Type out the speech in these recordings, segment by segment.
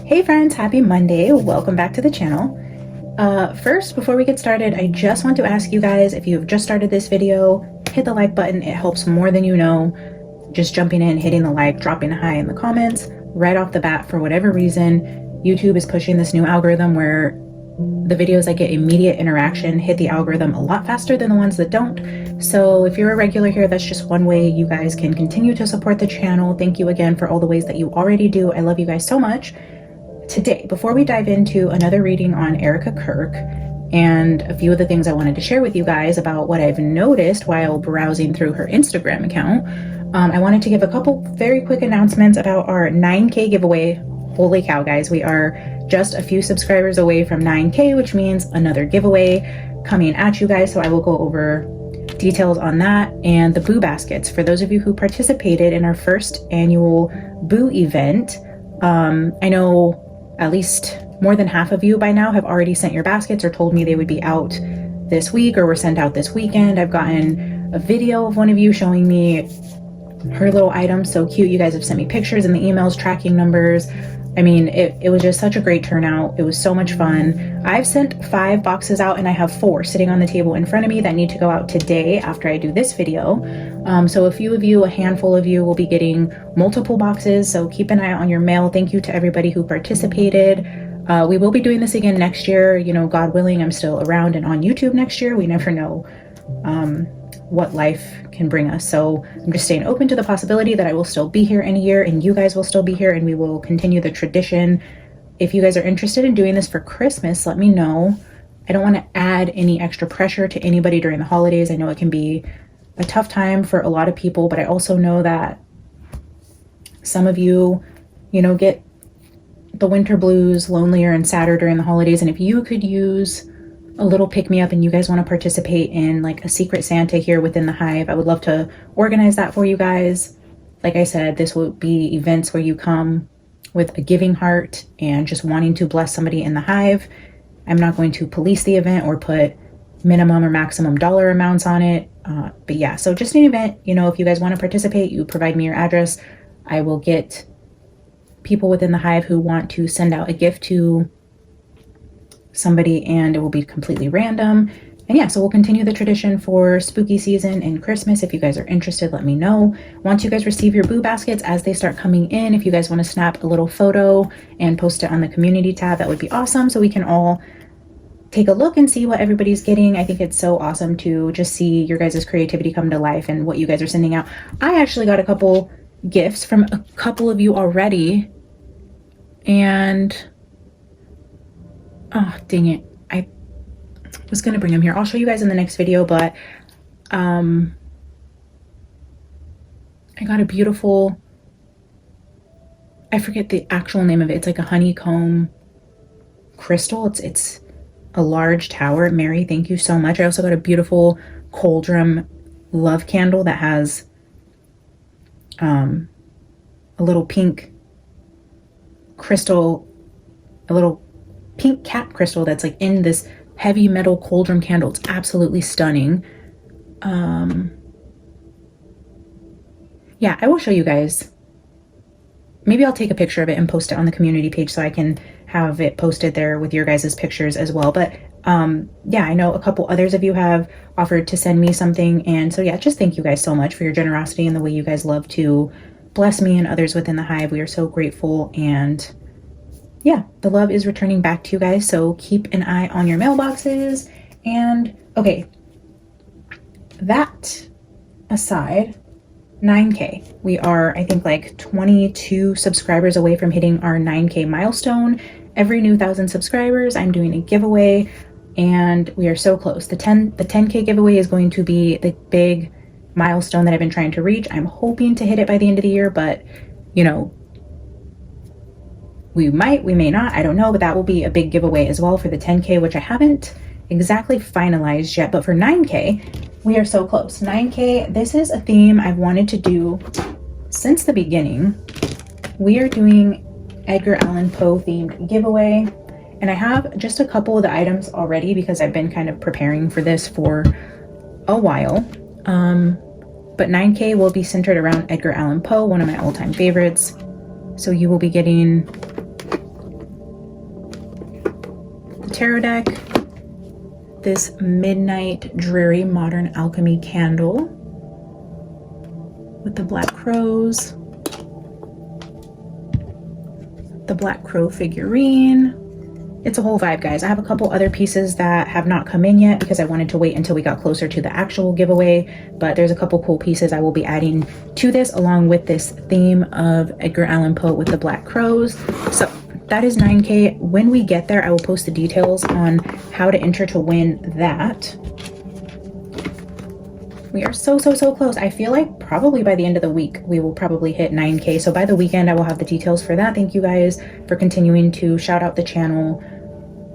Hey friends, happy Monday. Welcome back to the channel. First, before we get started, I just want to ask you guys, if you've just started this video, hit the like button. It helps more than you know. Just jumping in, hitting the like, dropping a hi in the comments right off the bat. For whatever reason, YouTube is pushing this new algorithm where the videos that get immediate interaction hit the algorithm a lot faster than the ones that don't. So if you're a regular here, that's just one way you guys can continue to support the channel. Thank you again for all the ways that you already do. I love you guys so much. Today, before we dive into another reading on Erika Kirk and a few of the things I wanted to share with you guys about what I've noticed while browsing through her Instagram account, I wanted to give a couple very quick announcements about our 9K giveaway. Holy cow, guys, we are just a few subscribers away from 9K, which means another giveaway coming at you guys. So I will go over details on that and the boo baskets. For those of you who participated in our first annual boo event, I know at least more than half of you by now have already sent your baskets or told me they would be out this week or were sent out this weekend. I've gotten a video of one of you showing me her little items. So cute. You guys have sent me pictures and the emails, tracking numbers. I mean, it was just such a great turnout. It was so much fun. I've sent 5 boxes out and I have 4 sitting on the table in front of me that need to go out today after I do this video. So a few of you, a handful of you will be getting multiple boxes. So keep an eye out on your mail. Thank you to everybody who participated. We will be doing this again next year. You know, God willing, I'm still around and on YouTube next year. We never know what life can bring us. So I'm just staying open to the possibility that I will still be here in a year and you guys will still be here and we will continue the tradition. If you guys are interested in doing this for Christmas, let me know. I don't want to add any extra pressure to anybody during the holidays. I know it can be a tough time for a lot of people, but I also know that some of you, you know, get the winter blues, lonelier and sadder during the holidays. And if you could use a little pick-me-up and you guys want to participate in like a secret Santa here within the hive, I would love to organize that for you guys. Like I said, this will be events where you come with a giving heart and just wanting to bless somebody in the hive. I'm not going to police the event or put minimum or maximum dollar amounts on it. But yeah, so just an event, you know, if you guys want to participate, you provide me your address. I will get people within the hive who want to send out a gift to somebody and it will be completely random. And yeah, so we'll continue the tradition for spooky season and Christmas. If you guys are interested, let me know. Once you guys receive your boo baskets, as they start coming in, if you guys want to snap a little photo and post it on the community tab, that would be awesome. So we can all take a look and see what everybody's getting. I think it's so awesome to just see your guys' creativity come to life and what you guys are sending out. I actually got a couple gifts from a couple of you already. And oh, dang it. I was going to bring them here. I'll show you guys in the next video, but I got a beautiful, I forget the actual name of it. It's like a honeycomb crystal. It's a large tower. Mary, thank you so much. I also got a beautiful cauldron love candle that has a little pink crystal, a little pink cap crystal that's like in this heavy metal cauldron candle. It's absolutely stunning. Yeah, I will show you guys. Maybe I'll take a picture of it and post it on the community page so I can have it posted there with your guys' pictures as well. But yeah, I know a couple others of you have offered to send me something. And so yeah, just thank you guys so much for your generosity and the way you guys love to bless me and others within the hive. We are so grateful. And yeah, the love is returning back to you guys. So keep an eye on your mailboxes. And okay, that aside, 9K. We are, I think, like 22 subscribers away from hitting our 9K milestone. Every new 1,000 subscribers, I'm doing a giveaway, and we are so close. The 10K giveaway is going to be the big milestone that I've been trying to reach. I'm hoping to hit it by the end of the year, but you know, we might, we may not, I don't know, but that will be a big giveaway as well for the 10K, which I haven't exactly finalized yet. But for 9K, we are so close. 9K, this is a theme I've wanted to do since the beginning. We are doing Edgar Allan Poe themed giveaway, and I have just a couple of the items already because I've been kind of preparing for this for a while. But 9K will be centered around Edgar Allan Poe, one of my all-time favorites. So you will be getting tarot deck, this Midnight Dreary Modern Alchemy candle with the black crows, the black crow figurine. It's a whole vibe, guys. I have a couple other pieces that have not come in yet because I wanted to wait until we got closer to the actual giveaway, but there's a couple cool pieces I will be adding to this along with this theme of Edgar Allan Poe with the black crows. So that is 9K. When we get there, I will post the details on how to enter to win that. We are so close. I feel like probably by the end of the week, we will probably hit 9K. So by the weekend, I will have the details for that. Thank you guys for continuing to shout out the channel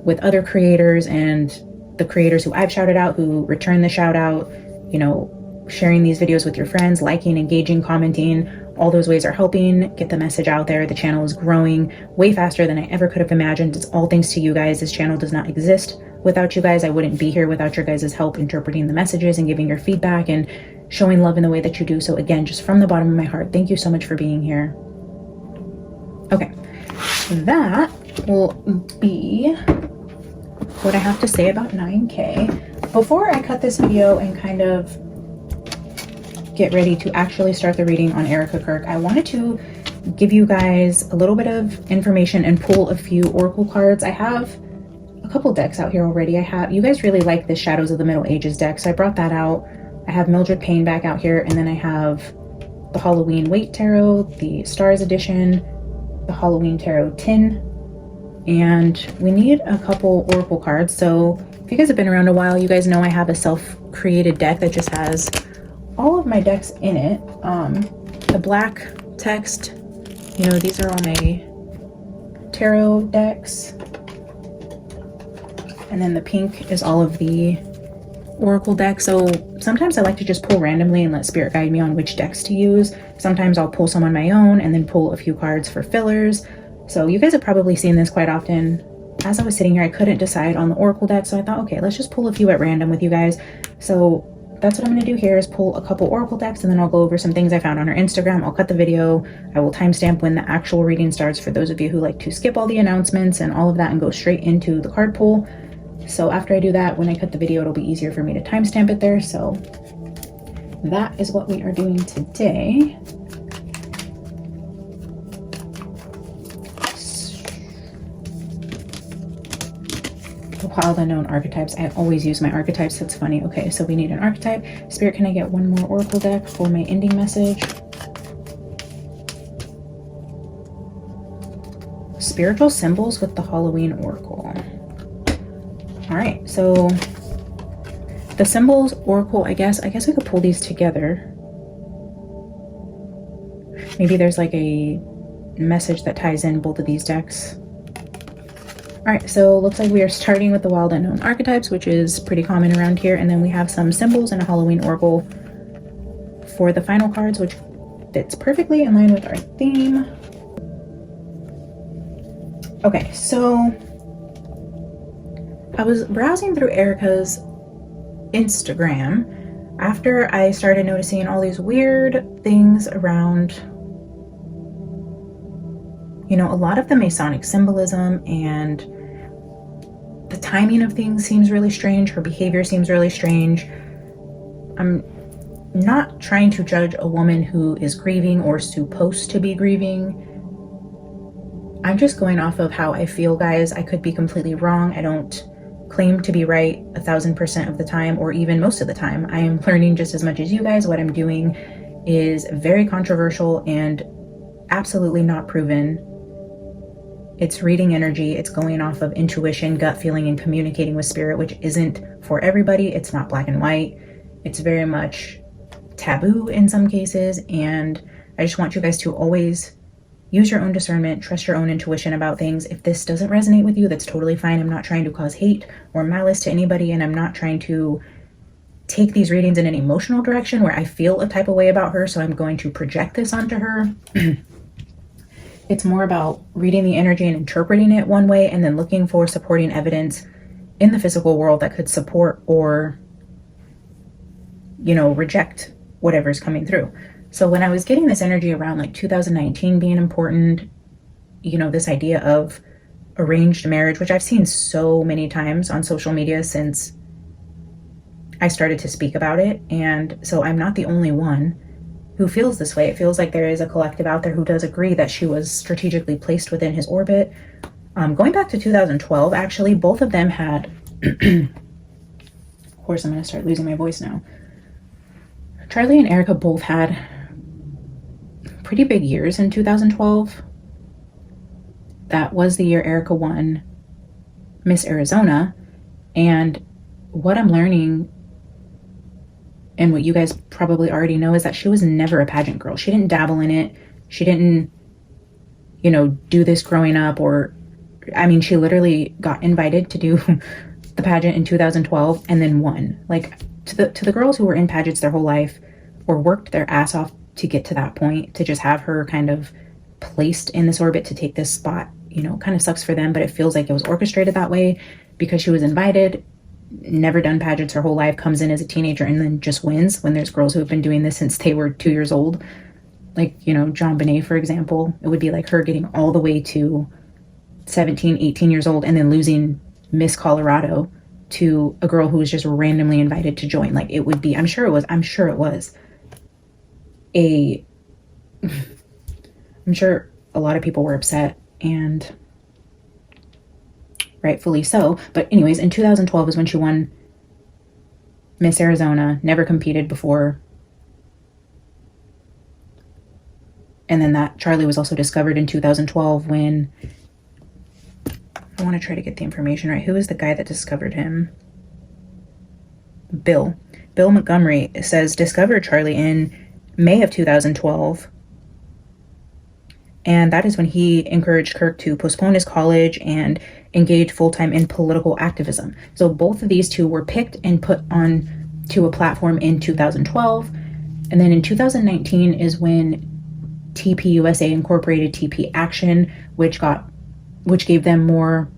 with other creators and the creators who I've shouted out, who return the shout out, you know, sharing these videos with your friends, liking, engaging, commenting. All those ways are helping get the message out there. The channel is growing way faster than I ever could have imagined. It's all thanks to you guys. This channel does not exist without you guys. I wouldn't be here without your guys' help interpreting the messages and giving your feedback and showing love in the way that you do. So again, just from the bottom of my heart, thank you so much for being here. Okay, that will be what I have to say about 9K. Before I cut this video and kind of get ready to actually start the reading on Erika Kirk, I wanted to give you guys a little bit of information and pull a few oracle cards. I have a couple decks out here already. You guys really like the Shadows of the Middle Ages deck, so I brought that out. I have Mildred Payne back out here, and then I have the Halloween Waite Tarot, the Stars Edition, the Halloween Tarot Tin, and we need a couple oracle cards. So if you guys have been around a while, you guys know I have a self-created deck that just has all of my decks in it. The black text, you know, these are all my tarot decks, and then the pink is all of the oracle decks. So sometimes I like to just pull randomly and let spirit guide me on which decks to use. Sometimes I'll pull some on my own and then pull a few cards for fillers. So you guys have probably seen this quite often. As I was sitting here, I couldn't decide on the oracle deck, so I thought, okay, let's just pull a few at random with you guys. So that's what I'm going to do here, is pull a couple oracle decks, and then I'll go over some things I found on her Instagram. I'll cut the video. I will timestamp when the actual reading starts for those of you who like to skip all the announcements and all of that and go straight into the card pull. So after I do that, when I cut the video, it'll be easier for me to timestamp it there. So that is what we are doing today. Wild Unknown Archetypes. I always use my archetypes. That's funny. Okay, so we need an archetype. Spirit, can I get one more oracle deck for my ending message? Spiritual symbols with the Halloween oracle. All right, so the symbols oracle, I guess we could pull these together. Maybe there's like a message that ties in both of these decks. All right, so looks like we are starting with the Wild Unknown Archetypes, which is pretty common around here. And then we have some symbols and a Halloween oracle for the final cards, which fits perfectly in line with our theme. Okay, so I was browsing through Erika's Instagram after I started noticing all these weird things around, you know, a lot of the Masonic symbolism, and the timing of things seems really strange. Her behavior seems really strange. I'm not trying to judge a woman who is grieving or supposed to be grieving. I'm just going off of how I feel, guys. I could be completely wrong. I don't claim to be right 1000% of the time, or even most of the time. I am learning just as much as you guys. What I'm doing is very controversial and absolutely not proven. It's reading energy. It's going off of intuition, gut feeling, and communicating with spirit, which isn't for everybody. It's not black and white. It's very much taboo in some cases. And I just want you guys to always use your own discernment, trust your own intuition about things. If this doesn't resonate with you, that's totally fine. I'm not trying to cause hate or malice to anybody, and I'm not trying to take these readings in an emotional direction where I feel a type of way about her, so I'm going to project this onto her. It's more about reading the energy and interpreting it one way, and then looking for supporting evidence in the physical world that could support or, you know, reject whatever's coming through. So when I was getting this energy around like 2019 being important, you know, this idea of arranged marriage, which I've seen so many times on social media since I started to speak about it. And so I'm not the only one who feels this way. It feels like there is a collective out there who does agree that she was strategically placed within his orbit. Going back to 2012, actually, both of them had, of course, I'm going to start losing my voice now. Charlie and Erika both had pretty big years in 2012. That was the year Erika won Miss Arizona. And what I'm learning, and what you guys probably already know, is that she was never a pageant girl. She didn't dabble in it. She didn't, do this growing up, or, I mean, she literally got invited to do the pageant in 2012 and then won. Like, to the girls who were in pageants their whole life or worked their ass off to get to that point, to just have her kind of placed in this orbit to take this spot, kind of sucks for them, but it feels like it was orchestrated that way because she was invited, never done pageants her whole life, comes in as a teenager and then just wins, when there's girls who have been doing this since they were 2 years old. Like, John Bonet, for example, it would be like her getting all the way to 17, 18 years old and then losing Miss Colorado to a girl who was just randomly invited to join. Like, it would be, I'm sure it was I'm sure a lot of people were upset, and rightfully so. But anyways, in 2012 is when she won Miss Arizona, never competed before. And then that Charlie was also discovered in 2012 when, I want to try to get the information right. Who is the guy that discovered him? Bill Montgomery says discovered Charlie in May of 2012. And that is when he encouraged Kirk to postpone his college and engage full-time in political activism. So both of these two were picked and put on to a platform in 2012. And then in 2019 is when TPUSA incorporated TP Action, which gave them more,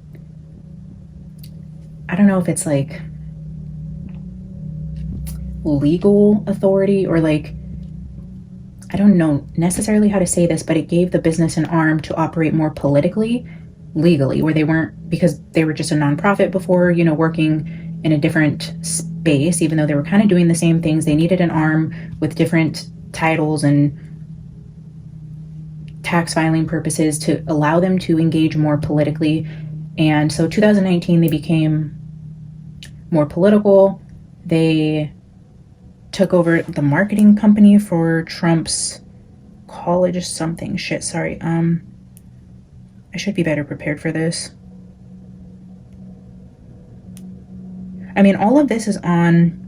I don't know if it's like legal authority, or like, I don't know necessarily how to say this, but it gave the business an arm to operate more politically, legally, where they weren't, because they were just a nonprofit before, working in a different space, even though they were kind of doing the same things. They needed an arm with different titles and tax filing purposes to allow them to engage more politically. And so 2019, they became more political. They took over the marketing company for Trump's college something shit. Sorry. I should be better prepared for this. I mean, all of this is on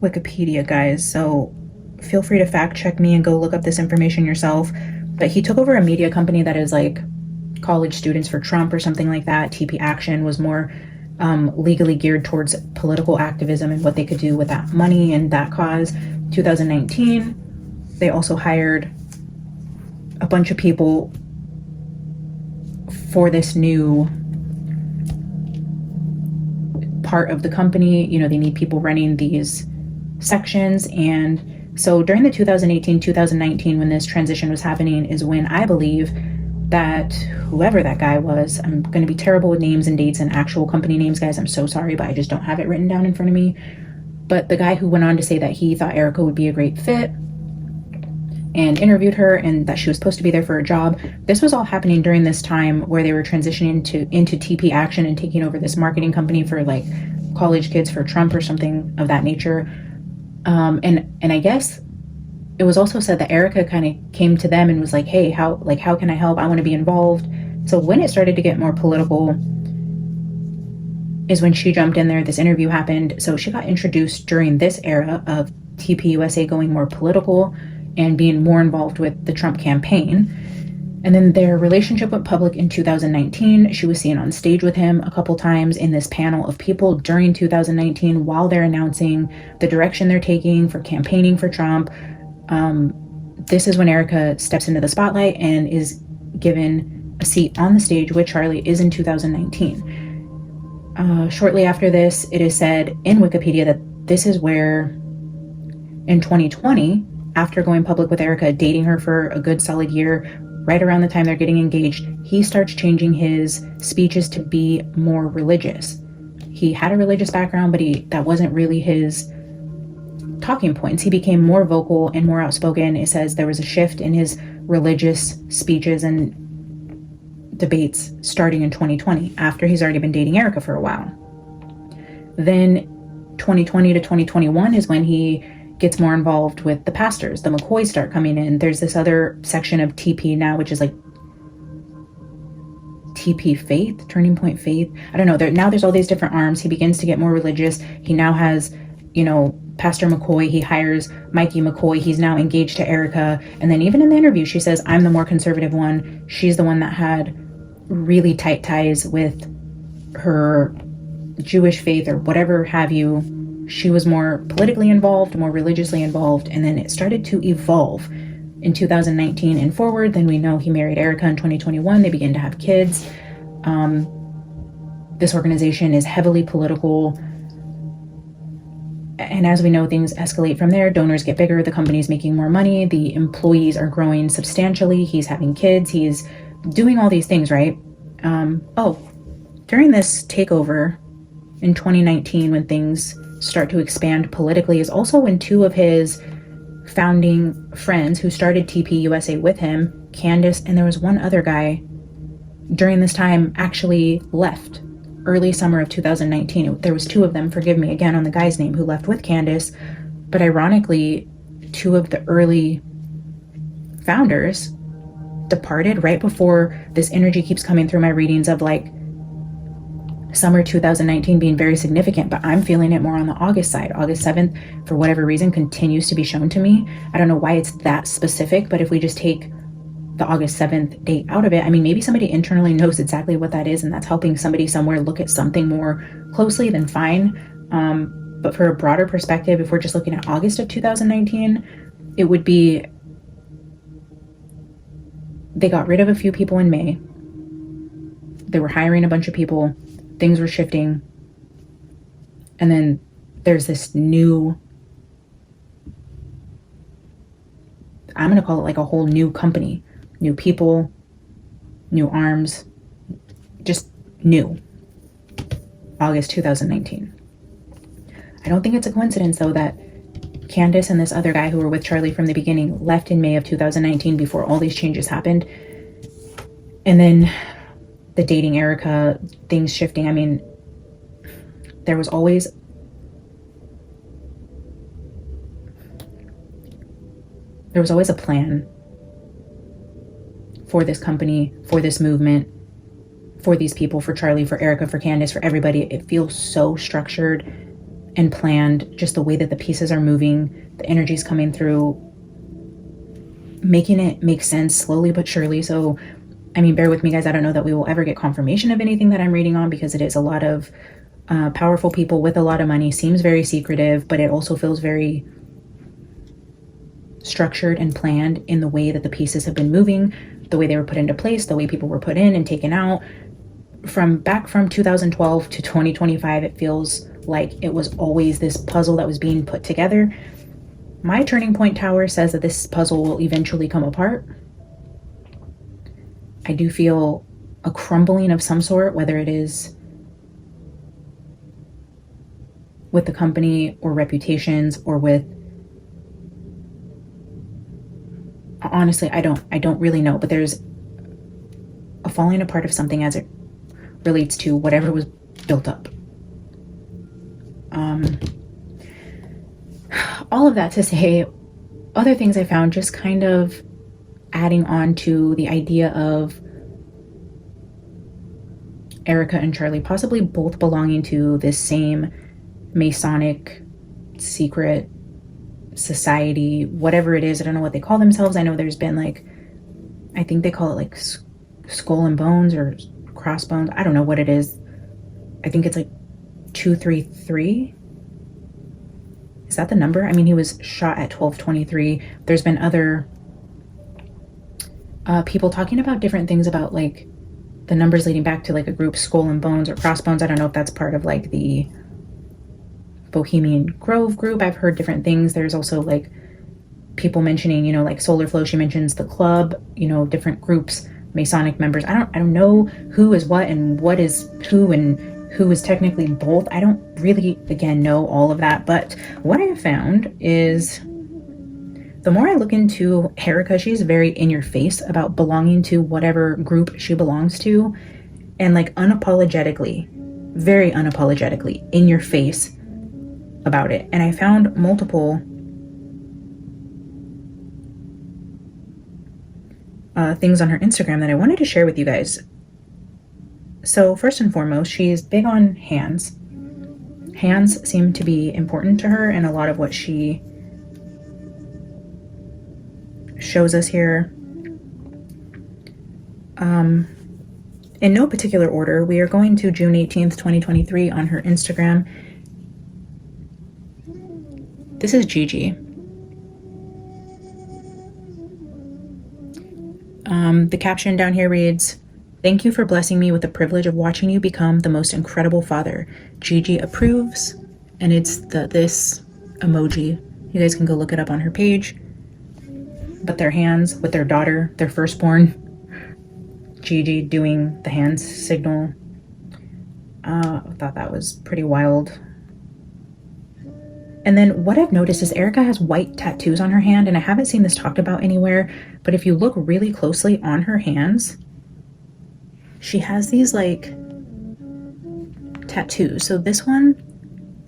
Wikipedia, guys, so feel free to fact check me and go look up this information yourself. But he took over a media company that is like college students for Trump or something like that. TP Action was more legally geared towards political activism and what they could do with that money and that cause. 2019, they also hired a bunch of people for this new part of the company. They need people running these sections. And so during the 2018-2019, when this transition was happening, is when I believe that whoever that guy was, I'm going to be terrible with names and dates and actual company names, guys. I'm so sorry, but I just don't have it written down in front of me. But the guy who went on to say that he thought Erika would be a great fit and interviewed her and that she was supposed to be there for a job. This was all happening during this time where they were transitioning into TP Action and taking over this marketing company for like college kids for Trump or something of that nature. And I guess it was also said that Erika kind of came to them and was like, hey, how can I help? I want to be involved. So when it started to get more political is when she jumped in there. This interview happened. So she got introduced during this era of TPUSA going more political and being more involved with the Trump campaign. And then their relationship went public in 2019. She was seen on stage with him a couple times in this panel of people during 2019 while they're announcing the direction they're taking for campaigning for Trump. This is when Erika steps into the spotlight and is given a seat on the stage with Charlie, is in 2019. Shortly after this, it is said in Wikipedia that this is where in 2020, after going public with Erika, dating her for a good solid year, right around the time they're getting engaged, he starts changing his speeches to be more religious. He had a religious background, but that wasn't really his talking points. He became more vocal and more outspoken. It says there was a shift in his religious speeches and debates starting in 2020, after he's already been dating Erika for a while. Then 2020 to 2021 is when he gets more involved with the pastors. The McCoys start coming in. There's this other section of TP now, which is like TP Faith, Turning Point Faith. I don't know. Now there's all these different arms. He begins to get more religious. He now has, Pastor McCoy. He hires Mikey McCoy. He's now engaged to Erika. And then even in the interview, she says, I'm the more conservative one. She's the one that had really tight ties with her Jewish faith or whatever have you. She was more politically involved, more religiously involved. And then it started to evolve in 2019 and forward. Then we know he married Erika in 2021. They begin to have kids. This organization is heavily political. And as we know, things escalate from there. Donors get bigger. The company's making more money. The employees are growing substantially. He's having kids. He's doing all these things, right? During this takeover in 2019, when things start to expand politically, is also when two of his founding friends who started TP USA with him, Candace, and there was one other guy during this time, actually left early summer of 2019. There was two of them, forgive me again on the guy's name, who left with Candace. But ironically, two of the early founders departed right before this energy keeps coming through my readings of like summer 2019 being very significant, but I'm feeling it more on the August side. August 7th, for whatever reason, continues to be shown to me. I don't know why it's that specific, but if we just take the August 7th date out of it, I mean, maybe somebody internally knows exactly what that is, and that's helping somebody somewhere look at something more closely, then fine. But for a broader perspective, if we're just looking at August of 2019, it would be, they got rid of a few people in May. They were hiring a bunch of people. Things were shifting. And then there's this new, I'm going to call it like a whole new company, new people, new arms, just new. August 2019. I don't think it's a coincidence though that Candace and this other guy who were with Charlie from the beginning left in May of 2019 before all these changes happened. And then the dating Erika, things shifting. I mean, there was always a plan for this company, for this movement, for these people, for Charlie, for Erika, for Candace, for everybody. It feels so structured and planned, just the way that the pieces are moving, the energy's coming through, making it make sense slowly but surely. So, I mean, bear with me, guys. I don't know that we will ever get confirmation of anything that I'm reading on, because it is a lot of powerful people with a lot of money. Seems very secretive, but it also feels very structured and planned in the way that the pieces have been moving, the way they were put into place, the way people were put in and taken out. From 2012 to 2025, it feels like it was always this puzzle that was being put together. My turning point tower says that this puzzle will eventually come apart. I do feel a crumbling of some sort, whether it is with the company or reputations or with, honestly, I don't really know, but there's a falling apart of something as it relates to whatever was built up. All of that to say, other things I found just kind of adding on to the idea of Erika and Charlie possibly both belonging to this same Masonic secret society, whatever it is. I don't know what they call themselves. I know there's been like, I think they call it like skull and bones or crossbones. I don't know what it is. I think it's like 233. Is that the number? I mean, he was shot at 12:23. There's been other people talking about different things about like the numbers leading back to like a group, skull and bones or crossbones. I don't know if that's part of like the Bohemian Grove group. I've heard different things. There's also like people mentioning, you know, like Solar Flow, she mentions the club, you know, different groups, Masonic members. I don't know who is what and what is who and who is technically both. I don't really, again, know all of that. But what I have found is the more I look into Erika, she's very in your face about belonging to whatever group she belongs to, and like unapologetically, very unapologetically in your face about it. And I found multiple things on her Instagram that I wanted to share with you guys. So first and foremost, she's big on hands. Hands seem to be important to her, and a lot of what she shows us here. In no particular order, we are going to June 18th, 2023 on her Instagram. This is Gigi. The caption down here reads, "Thank you for blessing me with the privilege of watching you become the most incredible father. Gigi approves." And it's this emoji. You guys can go look it up on her page. But their hands with their daughter, their firstborn, Gigi doing the hands signal. I thought that was pretty wild. And then what I've noticed is Erika has white tattoos on her hand, and I haven't seen this talked about anywhere, but if you look really closely on her hands, she has these like tattoos. So this one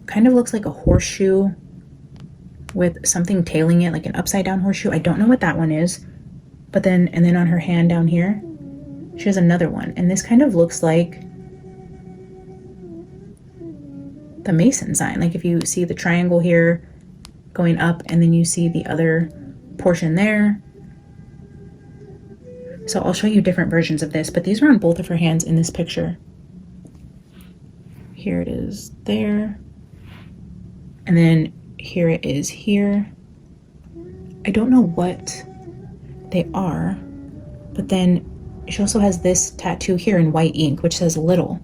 kind of looks like a horseshoe with something tailing it, like an upside down horseshoe. I don't know what that one is. But then, and then on her hand down here, she has another one. And this kind of looks like the Mason sign. Like if you see the triangle here going up, and then you see the other portion there. So I'll show you different versions of this, but these are on both of her hands in this picture. Here it is there. And then here it is here. I don't know what they are, but then she also has this tattoo here in white ink, which says little.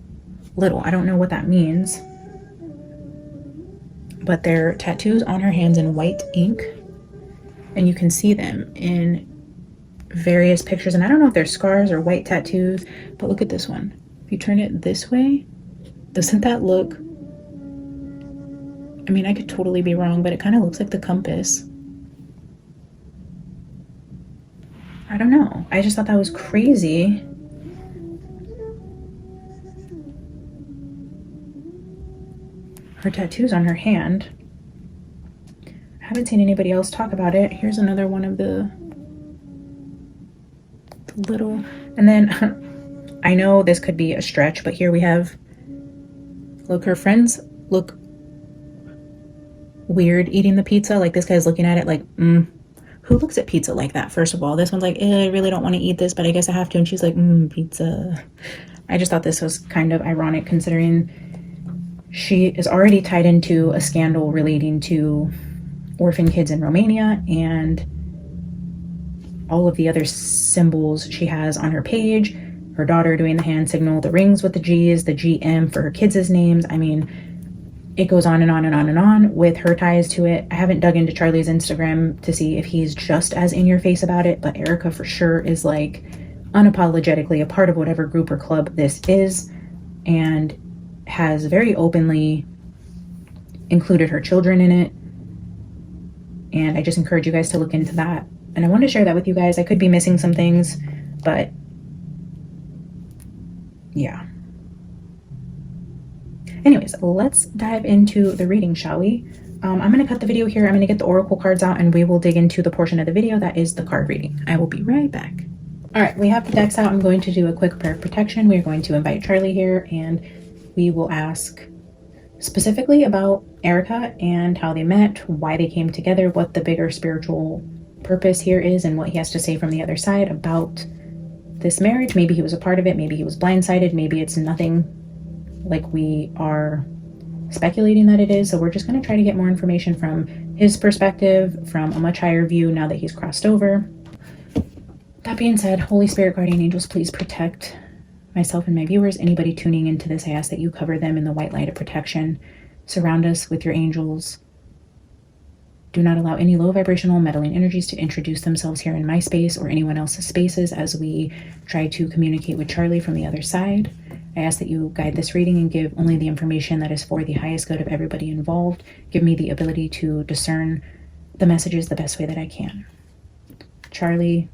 I don't know what that means, but they're tattoos on her hands in white ink, and you can see them in various pictures. And I don't know if they're scars or white tattoos, but look at this one. If you turn it this way, doesn't that look, I mean, I could totally be wrong, but it kind of looks like the compass. I don't know. I just thought that was crazy. Her tattoos on her hand. I haven't seen anybody else talk about it. Here's another one of the little, and then I know this could be a stretch, but here we have, look, her friends look weird eating the pizza. Like this guy's looking at it like, who looks at pizza like that? First of all, this one's like, I really don't want to eat this, but I guess I have to. And she's like, pizza. I just thought this was kind of ironic considering she is already tied into a scandal relating to orphan kids in Romania and all of the other symbols she has on her page. Her daughter doing the hand signal, the rings with the G's, the GM for her kids' names. I mean, it goes on and on and on and on with her ties to it. I haven't dug into Charlie's Instagram to see if he's just as in your face about it, but Erika for sure is like unapologetically a part of whatever group or club this is, and has very openly included her children in it. And I just encourage you guys to look into that. And I want to share that with you guys. I could be missing some things, but yeah. Anyways, let's dive into the reading, shall we? I'm going to cut the video here. I'm going to get the oracle cards out, and we will dig into the portion of the video that is the card reading. I will be right back. All right, we have the decks out. I'm going to do a quick prayer of protection. We're going to invite Charlie here, and we will ask specifically about Erika and how they met, why they came together, what the bigger spiritual purpose here is, and what he has to say from the other side about this marriage. Maybe he was a part of it. Maybe he was blindsided. Maybe it's nothing like we are speculating that it is. So we're just going to try to get more information from his perspective, from a much higher view now that he's crossed over. That being said, Holy Spirit, guardian angels, please protect myself and my viewers. Anybody tuning into this, I ask that you cover them in the white light of protection. Surround us with your angels. Do not allow any low vibrational meddling energies to introduce themselves here in my space or anyone else's spaces as we try to communicate with Charlie from the other side. I ask that you guide this reading and give only the information that is for the highest good of everybody involved. Give me the ability to discern the messages the best way that I can. Charlie,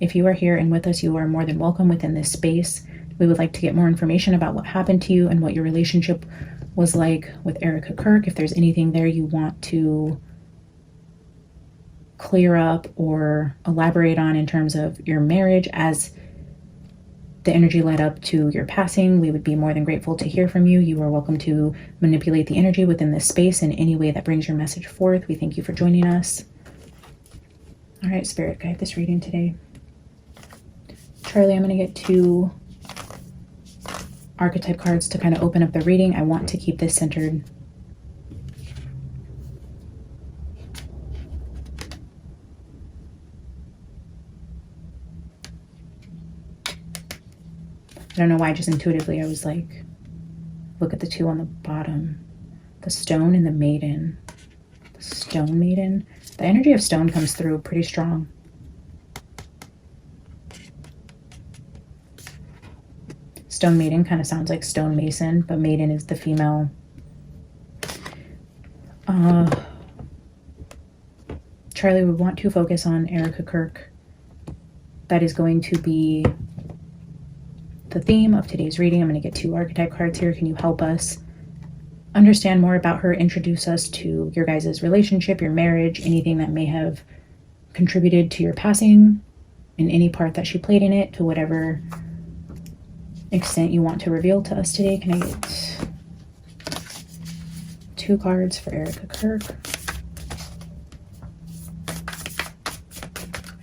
if you are here and with us, you are more than welcome within this space. We would like to get more information about what happened to you and what your relationship was like with Erika Kirk. If there's anything there you want to clear up or elaborate on in terms of your marriage as the energy led up to your passing, we would be more than grateful to hear from you. You are welcome to manipulate the energy within this space in any way that brings your message forth. We thank you for joining us. All right, Spirit, guide this reading today. Charlie, I'm going to get 2 archetype cards to kind of open up the reading. I want to keep this centered. I don't know why, just intuitively I was like, look at the 2 on the bottom. The stone and the maiden. The stone maiden. The energy of stone comes through pretty strong. Stone maiden kind of sounds like stone mason, but maiden is the female. Charlie, we want to focus on Erika Kirk. That is going to be the theme of today's reading. I'm going to get 2 archetype cards here. Can you help us understand more about her? Introduce us to your guys' relationship, your marriage, anything that may have contributed to your passing, in any part that she played in it, to whatever extent you want to reveal to us today. Can I get 2 cards for Erika Kirk?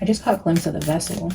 I just caught a glimpse of the vessel.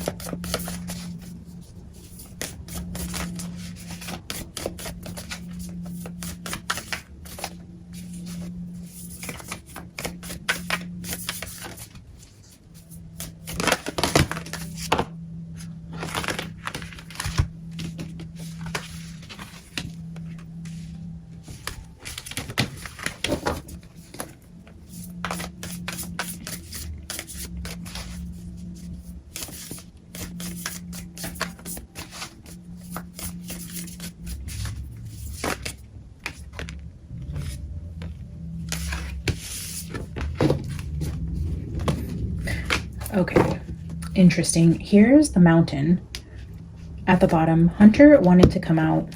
Okay, interesting. Here's the mountain at the bottom. Hunter wanted to come out.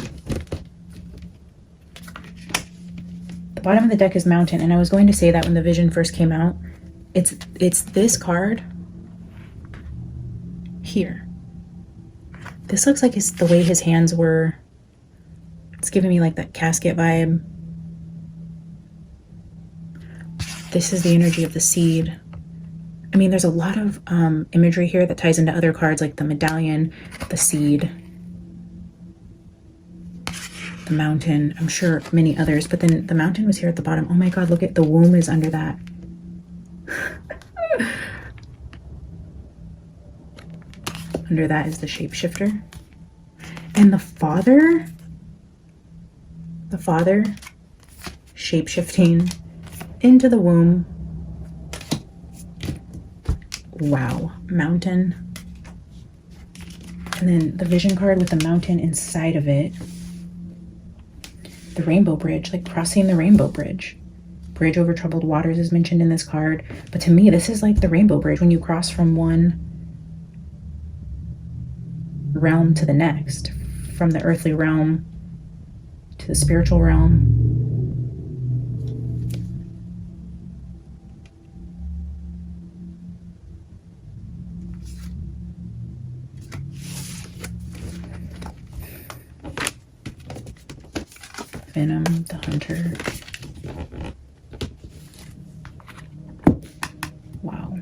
The bottom of the deck is mountain, and I was going to say that when the vision first came out. It's this card here. This looks like it's the way his hands were. It's giving me like that casket vibe. This is the energy of the seed. I mean, there's a lot of imagery here that ties into other cards, like the medallion, the seed, the mountain, I'm sure many others, but then the mountain was here at the bottom. Oh my God, look at the womb is under that. Under that is the shapeshifter. And the father shape-shifting into the womb. Wow, mountain. And then the vision card with the mountain inside of it. The rainbow bridge, like crossing the rainbow bridge. Bridge over troubled waters is mentioned in this card. But to me, this is like the rainbow bridge when you cross from one realm to the next. From the earthly realm to the spiritual realm. Venom, the hunter. Wow.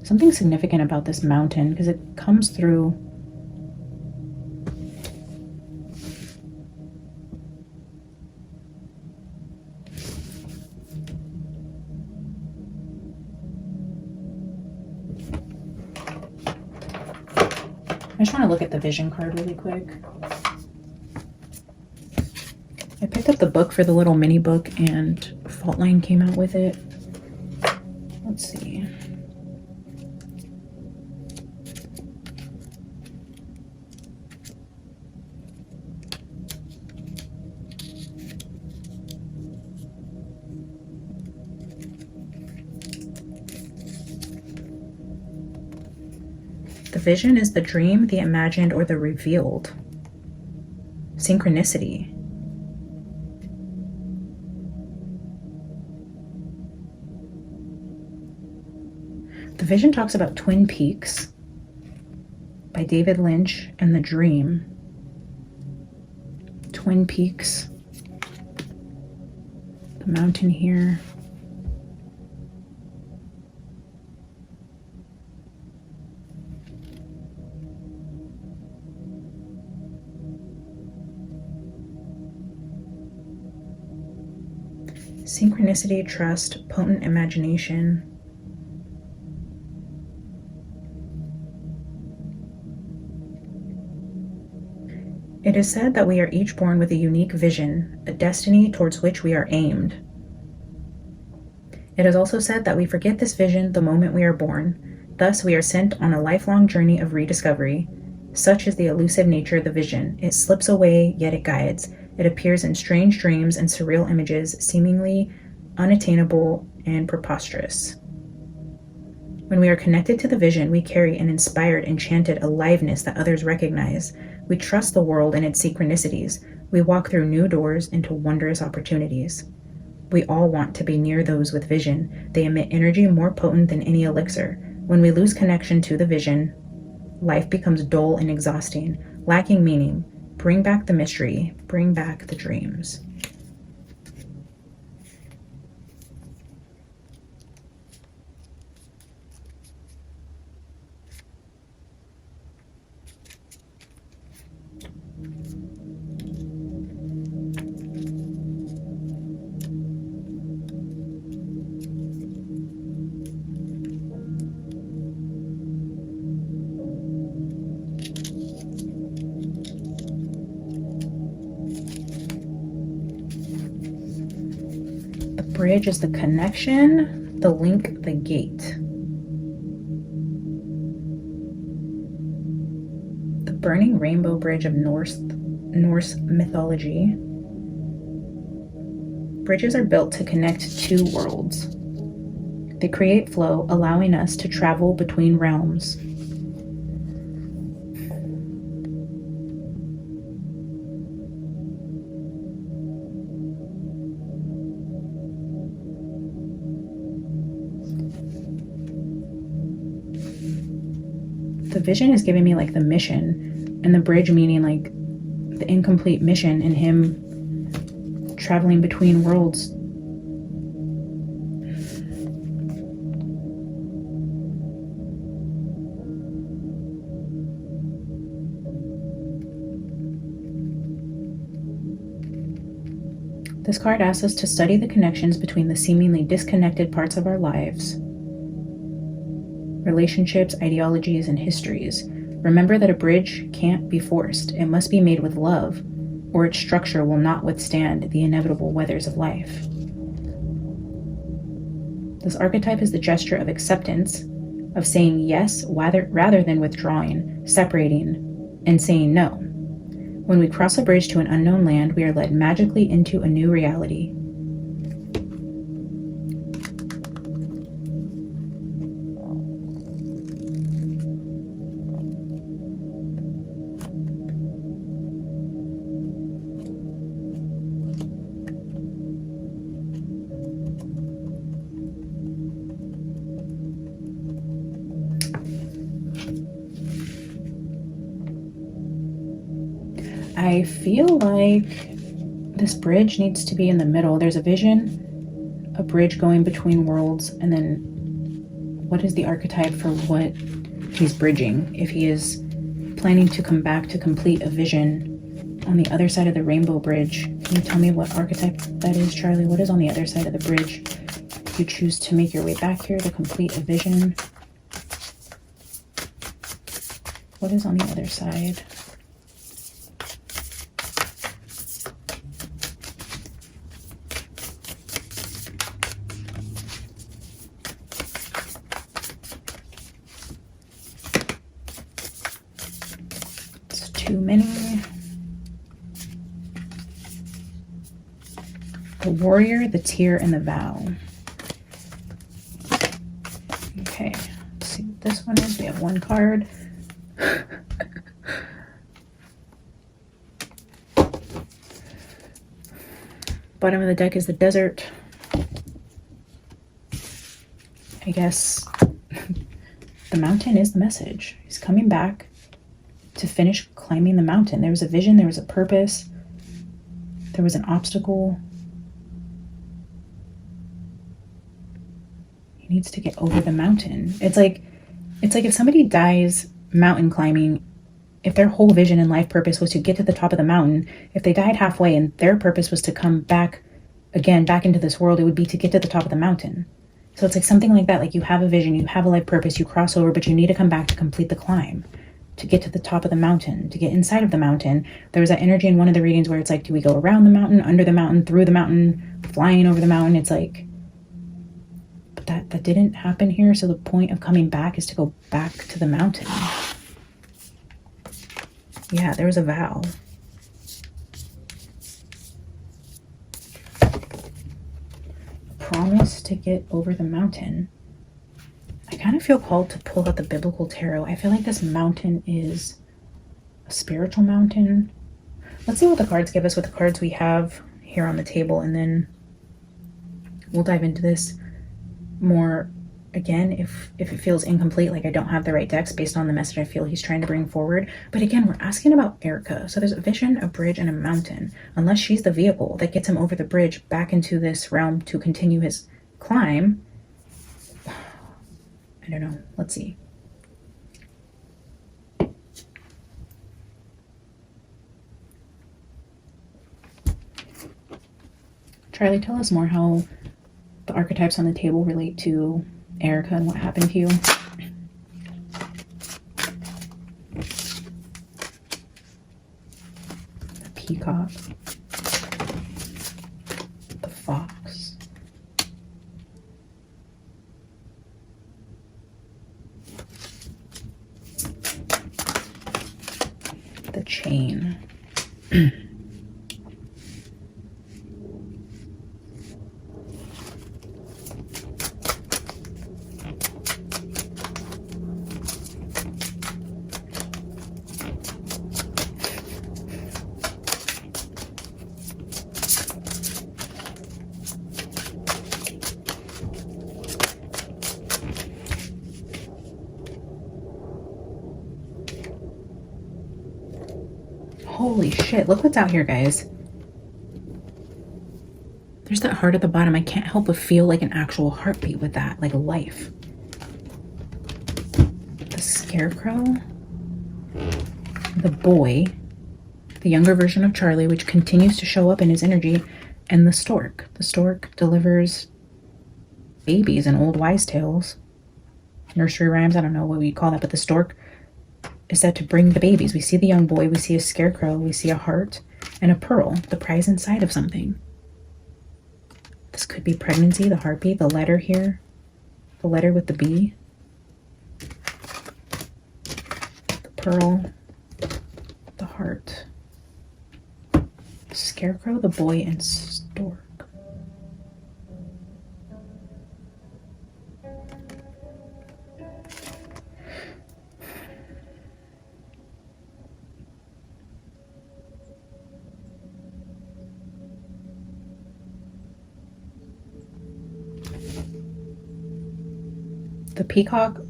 Something significant about this mountain because it comes through. I just want to look at the vision card really quick. I picked up the book for the little mini book and Fault Line came out with it. Let's see. The vision is the dream, the imagined, or the revealed. Synchronicity. The vision talks about Twin Peaks by David Lynch and the dream. Twin Peaks. The mountain here. Synchronicity, trust, potent imagination. It is said that we are each born with a unique vision, a destiny towards which we are aimed. It is also said that we forget this vision the moment we are born. Thus, we are sent on a lifelong journey of rediscovery. Such is the elusive nature of the vision. It slips away, yet it guides. It appears in strange dreams and surreal images, seemingly unattainable and preposterous. When we are connected to the vision, we carry an inspired, enchanted aliveness that others recognize. We trust the world and its synchronicities. We walk through new doors into wondrous opportunities. We all want to be near those with vision. They emit energy more potent than any elixir. When we lose connection to the vision, life becomes dull and exhausting, lacking meaning. Bring back the mystery. Bring back the dreams. Bridge is the connection, the link, the gate. The burning rainbow bridge of Norse mythology. Bridges are built to connect two worlds. They create flow, allowing us to travel between realms. The vision is giving me like the mission, and the bridge meaning like the incomplete mission and him traveling between worlds. This card asks us to study the connections between the seemingly disconnected parts of our lives. Relationships, ideologies, and histories. Remember that a bridge can't be forced. It must be made with love, or its structure will not withstand the inevitable weathers of life. This archetype is the gesture of acceptance, of saying yes rather than withdrawing, separating, and saying no. When we cross a bridge to an unknown land, we are led magically into a new reality. I feel like this bridge needs to be in the middle. There's a vision, a bridge going between worlds, and then what is the archetype for what he's bridging? If he is planning to come back to complete a vision on the other side of the rainbow bridge, can you tell me what archetype that is, Charlie? What is on the other side of the bridge? If you choose to make your way back here to complete a vision, what is on the other side? too many. The warrior, the tear, and the vow. Okay, let's see what this one is. We have one card. Bottom of the deck is the desert. I guess the mountain is the message. He's coming back to finish climbing the mountain. There was a vision, there was a purpose, there was an obstacle. He needs to get over the mountain. It's like if somebody dies mountain climbing, if their whole vision and life purpose was to get to the top of the mountain, if they died halfway and their purpose was to come back again, back into this world, it would be to get to the top of the mountain. So it's like something like that. Like you have a vision, you have a life purpose, you cross over, but you need to come back to complete the climb, to get to the top of the mountain, to get inside of the mountain. There was that energy in one of the readings where it's like, do we go around the mountain, under the mountain, through the mountain, flying over the mountain? It's like, but that didn't happen here. So the point of coming back is to go back to the mountain. Yeah, there was a vow. Promise to get over the mountain. I kind of feel called to pull out the biblical tarot. I feel like this mountain is a spiritual mountain. Let's see what the cards give us with the cards we have here on the table, and then we'll dive into this more again if it feels incomplete, like I don't have the right decks based on the message I feel he's trying to bring forward. But again, we're asking about Erika. So there's a vision, a bridge, and a mountain. Unless she's the vehicle that gets him over the bridge back into this realm to continue his climb. I don't know. Let's see. Charlie, tell us more how the archetypes on the table relate to Erika and what happened to you. The peacock. The fox. The chain. Holy shit, look what's out here, guys. There's that heart at the bottom. I can't help but feel like an actual heartbeat with that, like life. The scarecrow. The boy. The younger version of Charlie, which continues to show up in his energy. And the stork. The stork delivers babies and old wise tales. Nursery rhymes, I don't know what we call that, but the stork is that to bring the babies. We see the young boy, we see a scarecrow, we see a heart, and a pearl, the prize inside of something. This could be pregnancy, the heartbeat, the letter here, the letter with the B, the pearl, the heart, the scarecrow, the boy, and stork. The peacock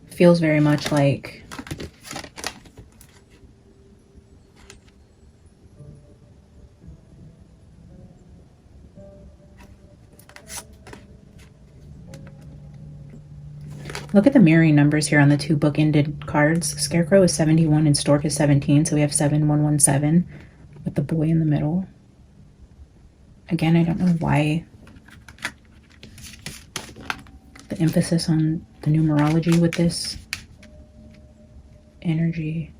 feels very much like look at the mirroring numbers here on the two bookended cards. Scarecrow is 71 and stork is 17, so we have 7117 with the boy in the middle. Again, I don't know why the emphasis on the numerology with this energy.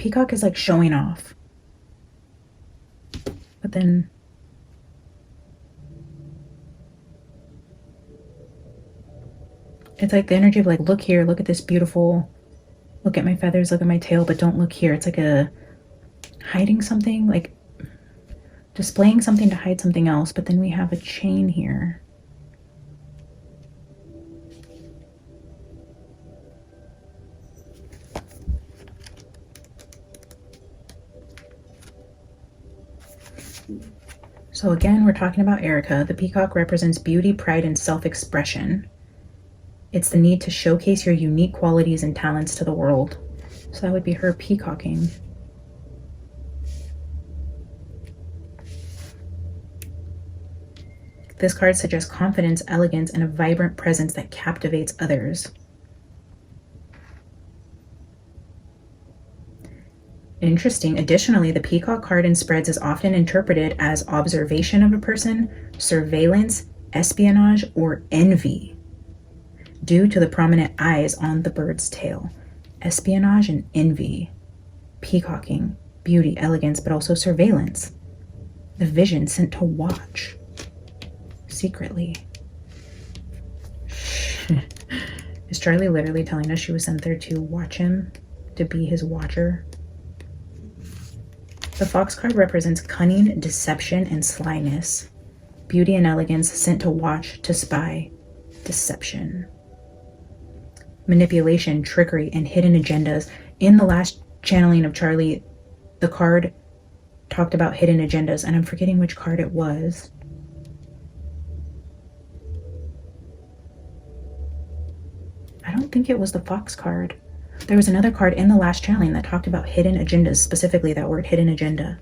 peacock is like showing off. But then it's like the energy of like, look here, look at this beautiful, look at my feathers, look at my tail, but don't look here. It's like a hiding something, like displaying something to hide something else. But then we have a chain here. So again, we're talking about Erika. The peacock represents beauty, pride, and self-expression. It's the need to showcase your unique qualities and talents to the world. So that would be her peacocking. This card suggests confidence, elegance, and a vibrant presence that captivates others. Interesting. Additionally, the peacock card in spreads is often interpreted as observation of a person, surveillance, espionage, or envy, due to the prominent eyes on the bird's tail. Espionage and envy. Peacocking, beauty, elegance, but also surveillance. The vision sent to watch secretly. Is Charlie literally telling us she was sent there to watch him, to be his watcher? The fox card represents cunning, deception, and slyness. Beauty and elegance sent to watch, to spy, deception. Manipulation, trickery, and hidden agendas. In the last channeling of Charlie, the card talked about hidden agendas, and I'm forgetting which card it was. I don't think it was the fox card. There was another card in the last channeling that talked about hidden agendas, specifically that word, hidden agenda.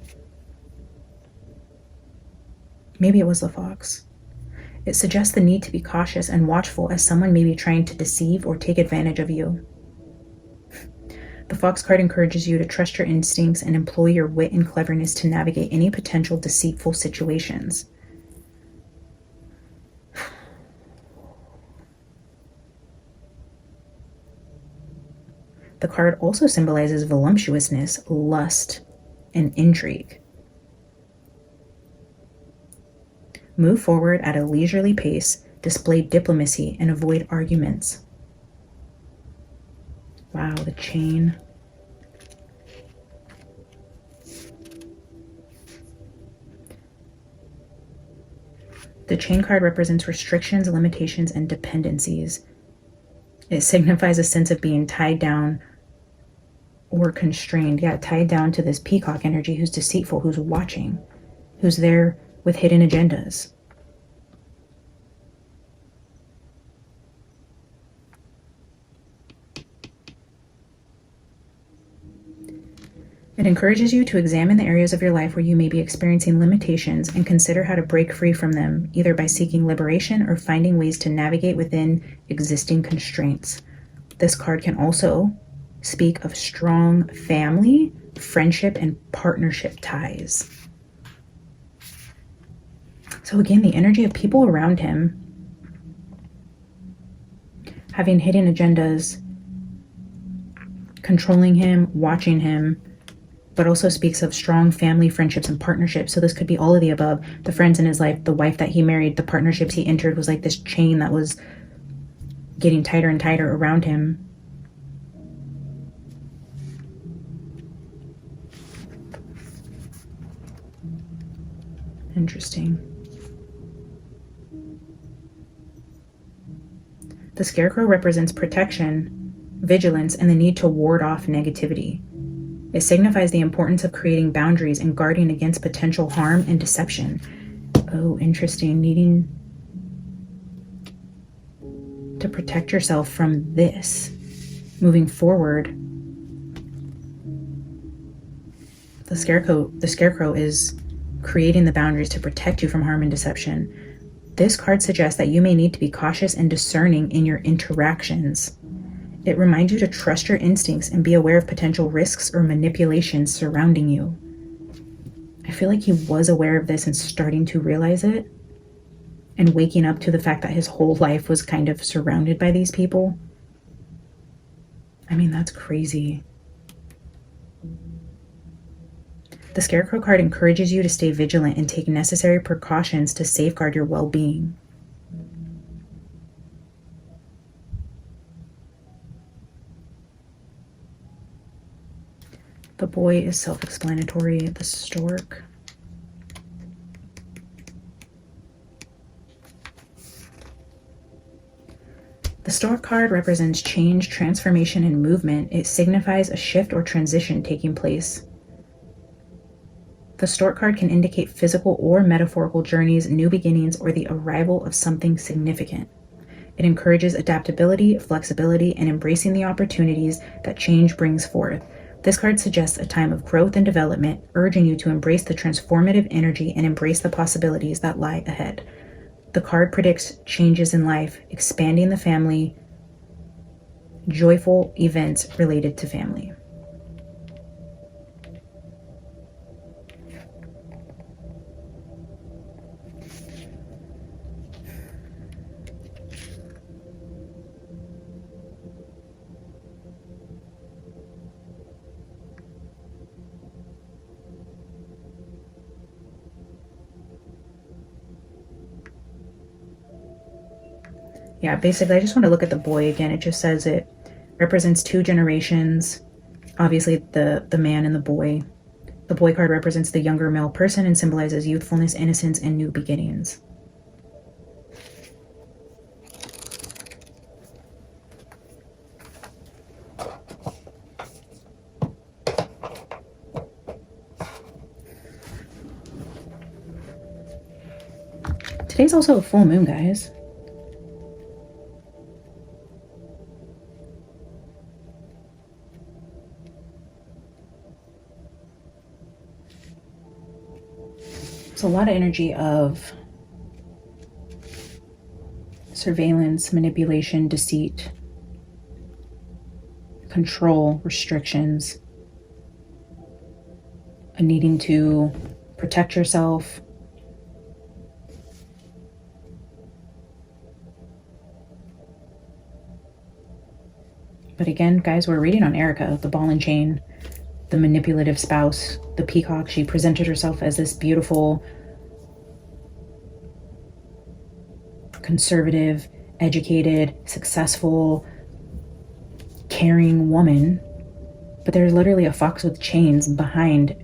Maybe it was the fox. It suggests the need to be cautious and watchful, as someone may be trying to deceive or take advantage of you. The fox card encourages you to trust your instincts and employ your wit and cleverness to navigate any potential deceitful situations. The card also symbolizes voluptuousness, lust, and intrigue. Move forward at a leisurely pace, display diplomacy, and avoid arguments. Wow, the chain. The chain card represents restrictions, limitations, and dependencies. It signifies a sense of being tied down or constrained. Yeah, tied down to this peacock energy who's deceitful, who's watching, who's there with hidden agendas. It encourages you to examine the areas of your life where you may be experiencing limitations and consider how to break free from them, either by seeking liberation or finding ways to navigate within existing constraints. This card can also speak of strong family, friendship, and partnership ties. So again, the energy of people around him having hidden agendas, controlling him, watching him, but also speaks of strong family, friendships, and partnerships. So this could be all of the above. The friends in his life, the wife that he married, the partnerships he entered was like this chain that was getting tighter and tighter around him. Interesting. The scarecrow represents protection, vigilance, and the need to ward off negativity. It signifies the importance of creating boundaries and guarding against potential harm and deception. Oh, interesting. Needing to protect yourself from this. Moving forward, the scarecrow is creating the boundaries to protect you from harm and deception. This card suggests that you may need to be cautious and discerning in your interactions. It reminds you to trust your instincts and be aware of potential risks or manipulations surrounding you. I feel like he was aware of this and starting to realize it, and waking up to the fact that his whole life was kind of surrounded by these people. I mean, that's crazy. The Scarecrow card encourages you to stay vigilant and take necessary precautions to safeguard your well-being. The boy is self-explanatory. The stork. The stork card represents change, transformation, and movement. It signifies a shift or transition taking place. The stork card can indicate physical or metaphorical journeys, new beginnings, or the arrival of something significant. It encourages adaptability, flexibility, and embracing the opportunities that change brings forth. This card suggests a time of growth and development, urging you to embrace the transformative energy and embrace the possibilities that lie ahead. The card predicts changes in life, expanding the family, joyful events related to family. Yeah, basically, I just want to look at the boy again. It just says it represents 2 generations. Obviously, the man and the boy. The boy card represents the younger male person and symbolizes youthfulness, innocence, and new beginnings. Today's also a full moon, guys. It's a lot of energy of surveillance, manipulation, deceit, control, restrictions, a needing to protect yourself. But again, guys, we're reading on Erika, the ball and chain, the manipulative spouse, the peacock. She presented herself as this beautiful, conservative, educated, successful, caring woman. But there's literally a fox with chains behind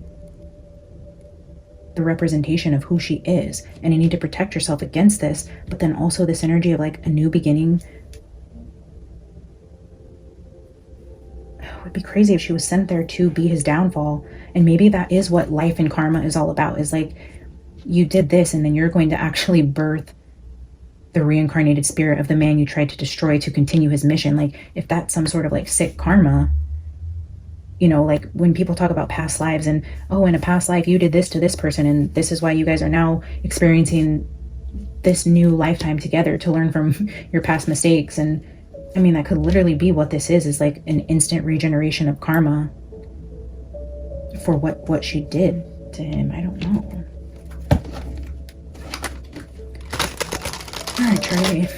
the representation of who she is. And you need to protect yourself against this. But then also this energy of like a new beginning. It would be crazy if she was sent there to be his downfall. And maybe that is what life and karma is all about, is like, you did this and then you're going to actually birth the reincarnated spirit of the man you tried to destroy to continue his mission. Like, if that's some sort of like sick karma, you know, like when people talk about past lives and, oh, in a past life you did this to this person and this is why you guys are now experiencing this new lifetime together to learn from your past mistakes. And I mean, that could literally be what this is like an instant regeneration of karma for what she did to him. I don't know. All right, Charlie.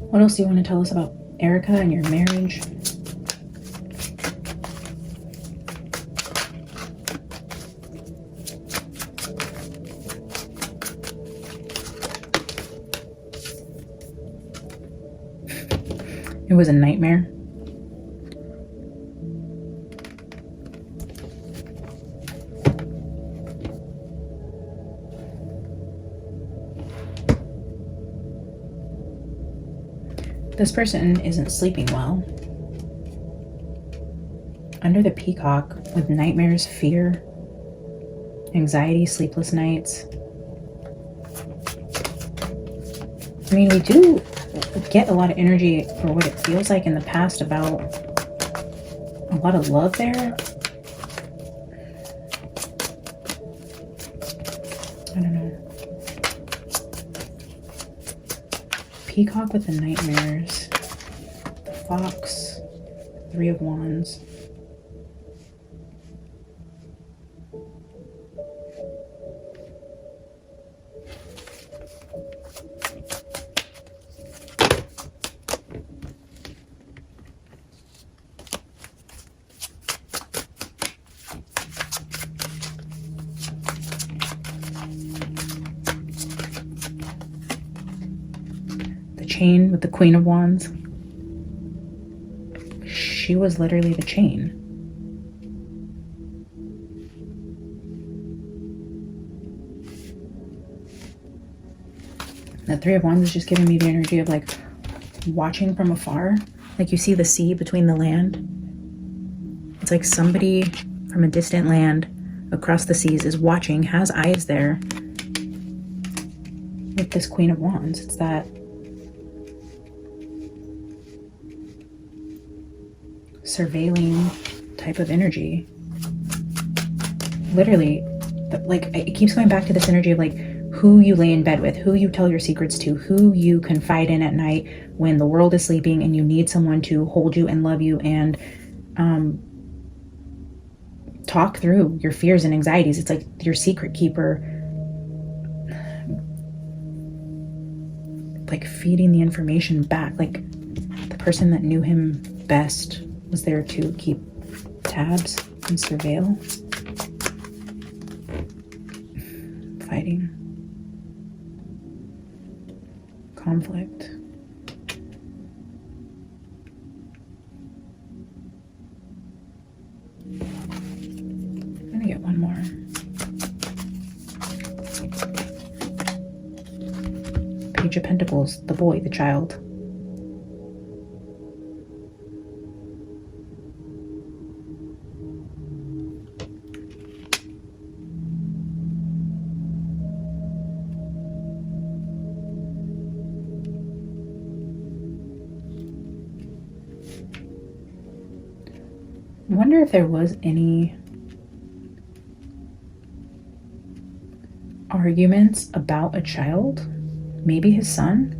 What else do you want to tell us about Erika and your marriage? It was a nightmare. This person isn't sleeping well. Under the peacock with nightmares, fear, anxiety, sleepless nights. I mean, we do get a lot of energy for what it feels like in the past about a lot of love there. I don't know. Peacock with the nightmares, the fox, 3 of Wands. chain with the Queen of Wands. She was literally the chain. The Three of Wands is just giving me the energy of like watching from afar. Like you see the sea between the land. It's like somebody from a distant land across the seas is watching, has eyes there with this Queen of Wands. It's that surveilling type of energy. Literally, like it keeps going back to this energy of like who you lay in bed with, who you tell your secrets to, who you confide in at night when the world is sleeping and you need someone to hold you and love you and talk through your fears and anxieties. It's like your secret keeper, like feeding the information back. Like the person that knew him best was there to keep tabs and surveil. Fighting. Conflict. I'm gonna get one more. Page of Pentacles, the boy, the child. I wonder if there was any arguments about a child, maybe his son,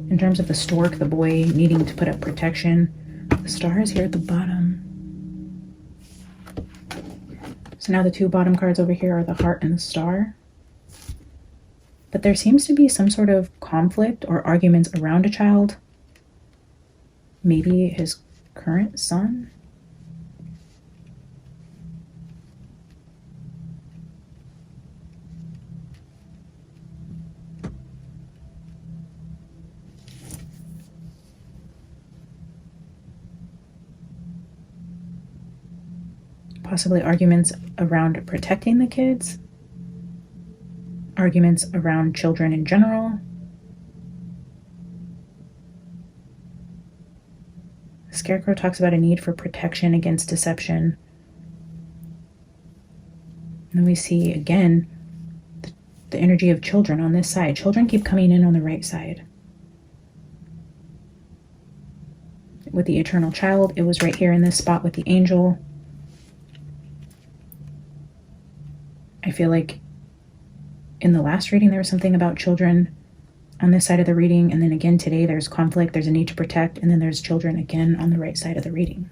in terms of the stork, the boy needing to put up protection. The star is here at the bottom. So now the two bottom cards over here are the heart and the star. But there seems to be some sort of conflict or arguments around a child. Maybe his current son. Possibly arguments around protecting the kids, arguments around children in general. The Scarecrow talks about a need for protection against deception. And we see again the energy of children on this side. Children keep coming in on the right side. With the eternal child, it was right here in this spot with the angel. I feel like in the last reading there was something about children on this side of the reading, and then again today there's conflict, there's a need to protect, and then there's children again on the right side of the reading.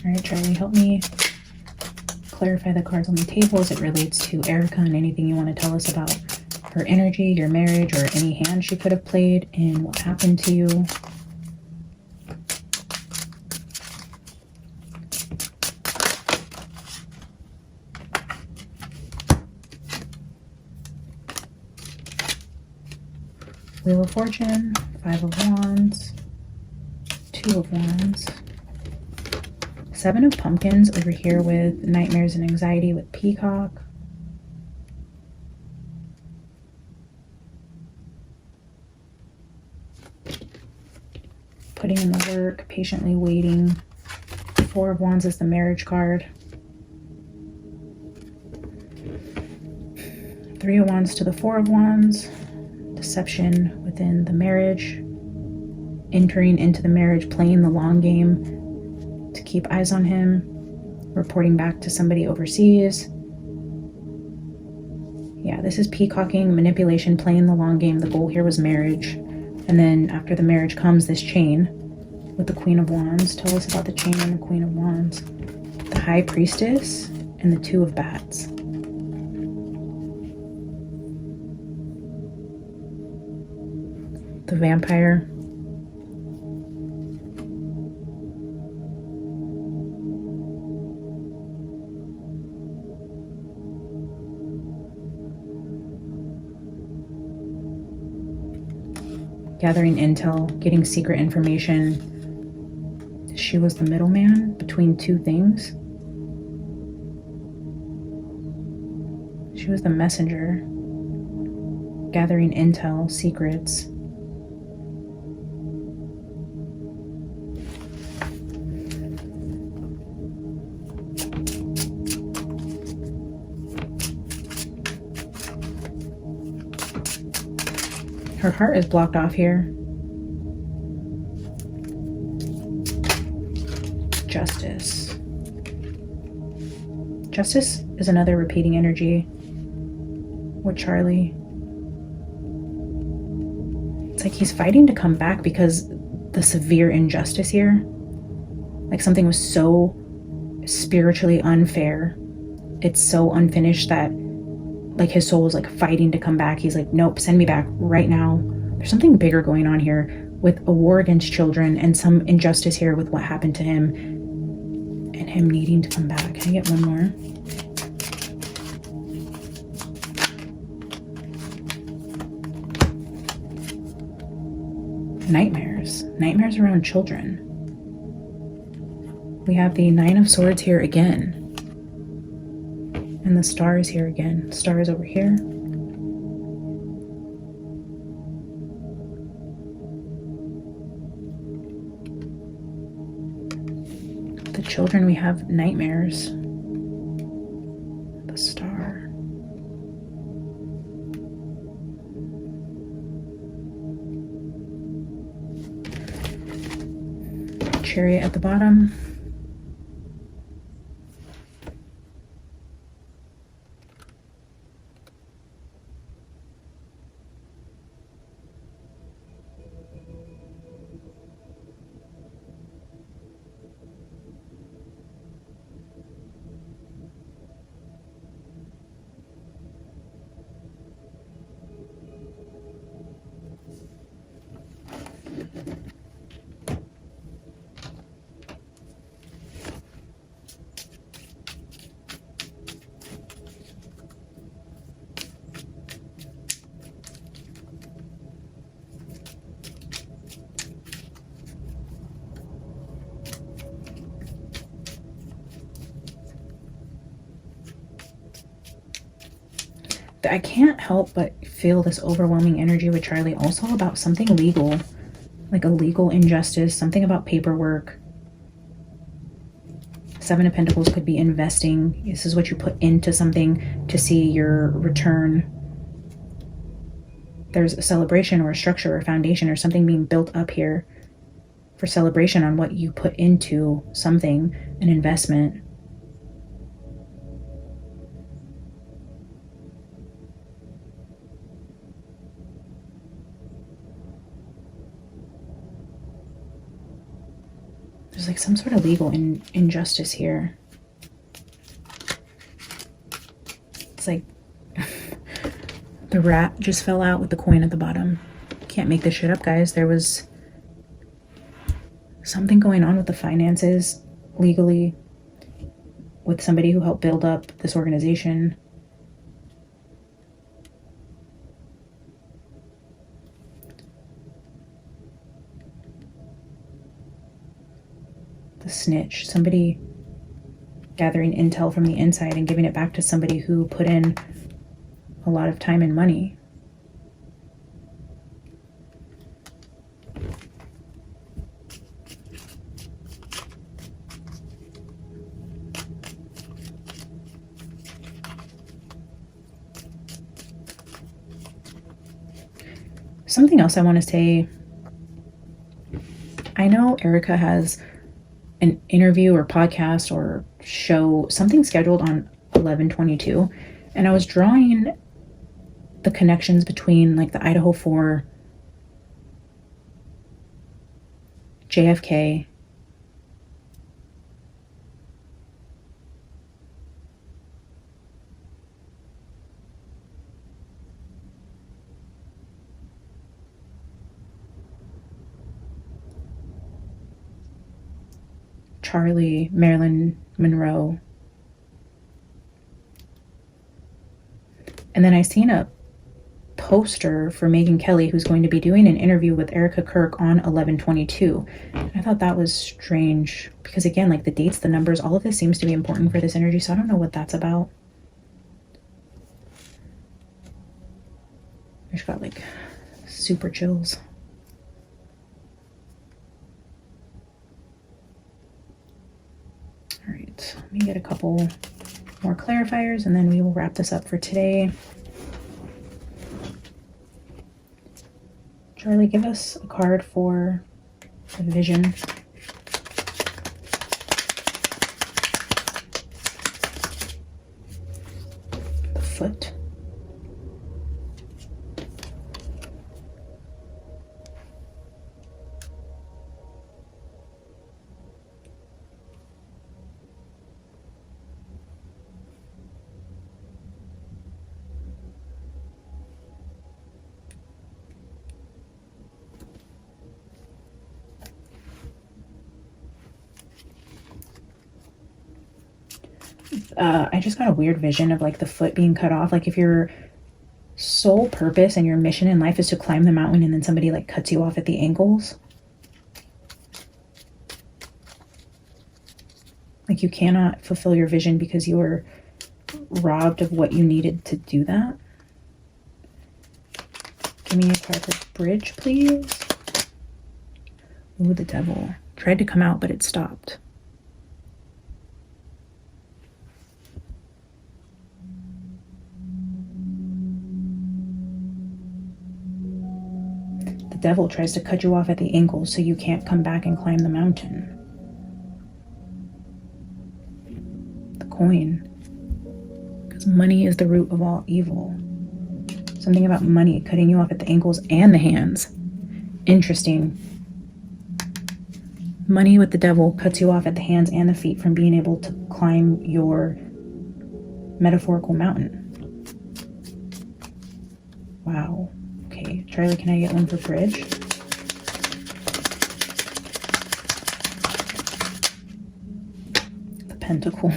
All right, Charlie, help me clarify the cards on the table as it relates to Erika and anything you want to tell us about her energy, your marriage, or any hand she could have played in what happened to you. Wheel of Fortune, Five of Wands, Two of Wands. Seven of Pumpkins over here with Nightmares and Anxiety with Peacock. Putting in the work, patiently waiting. Four of Wands is the marriage card. Three of Wands to the Four of Wands. Deception within the marriage. Entering into the marriage, playing the long game. To keep eyes on him, reporting back to somebody overseas. Yeah, this is peacocking, manipulation, playing the long game. The goal here was marriage. And then after the marriage comes this chain with the Queen of Wands. Tell us about the chain and the Queen of Wands. The High Priestess and the Two of Bats. the vampire. Gathering intel, getting secret information. She was the middleman between two things. She was the messenger. Gathering intel, secrets. Her heart is blocked off here. Justice. Justice is another repeating energy with Charlie. It's like he's fighting to come back because the severe injustice here, like something was so spiritually unfair. It's so unfinished that like his soul is like fighting to come back. He's like, nope, send me back right now. There's something bigger going on here with a war against children and some injustice here with what happened to him and him needing to come back. Can I get one more? Nightmares. Nightmares around children. We have the Nine of Swords here again. And the star is here again. Star is over here. The children, we have nightmares. The star. Chariot at the bottom. I can't help but feel this overwhelming energy with Charlie also about something legal, like a legal injustice, something about paperwork. Seven of Pentacles could be investing. This is what you put into something to see your return. There's a celebration or a structure or a foundation or something being built up here for celebration on what you put into something, an investment. There's like some sort of legal injustice here. It's like the rat just fell out with the coin at the bottom. Can't make this shit up, guys. There was something going on with the finances legally with somebody who helped build up this organization. The snitch, somebody gathering intel from the inside and giving it back to somebody who put in a lot of time and money. Something else I want to say, I know Erika has an interview or podcast or show, something scheduled on 11/22, and I was drawing the connections between like the Idaho 4, JFK, Charlie, Marilyn Monroe. And then I seen a poster for Megyn Kelly, who's going to be doing an interview with Erika Kirk on 11/22. I thought that was strange because, again, like the dates, the numbers, all of this seems to be important for this energy, so I don't know what that's about. I just got like super chills. All right, let me get a couple more clarifiers and then we will wrap this up for today. Charlie, give us a card for the vision. The foot. I just got a weird vision of like the foot being cut off. Like if your sole purpose and your mission in life is to climb the mountain and then somebody like cuts you off at the ankles. Like you cannot fulfill your vision because you were robbed of what you needed to do that. Give me a card for bridge, please. Ooh, the devil. Tried to come out, but it stopped. The devil tries to cut you off at the ankles so you can't come back and climb the mountain. The coin. Because money is the root of all evil. Something about money cutting you off at the ankles and the hands. Interesting. Money with the devil cuts you off at the hands and the feet from being able to climb your metaphorical mountain. Wow. Okay, Charlie, can I get one for bridge? The pentacle.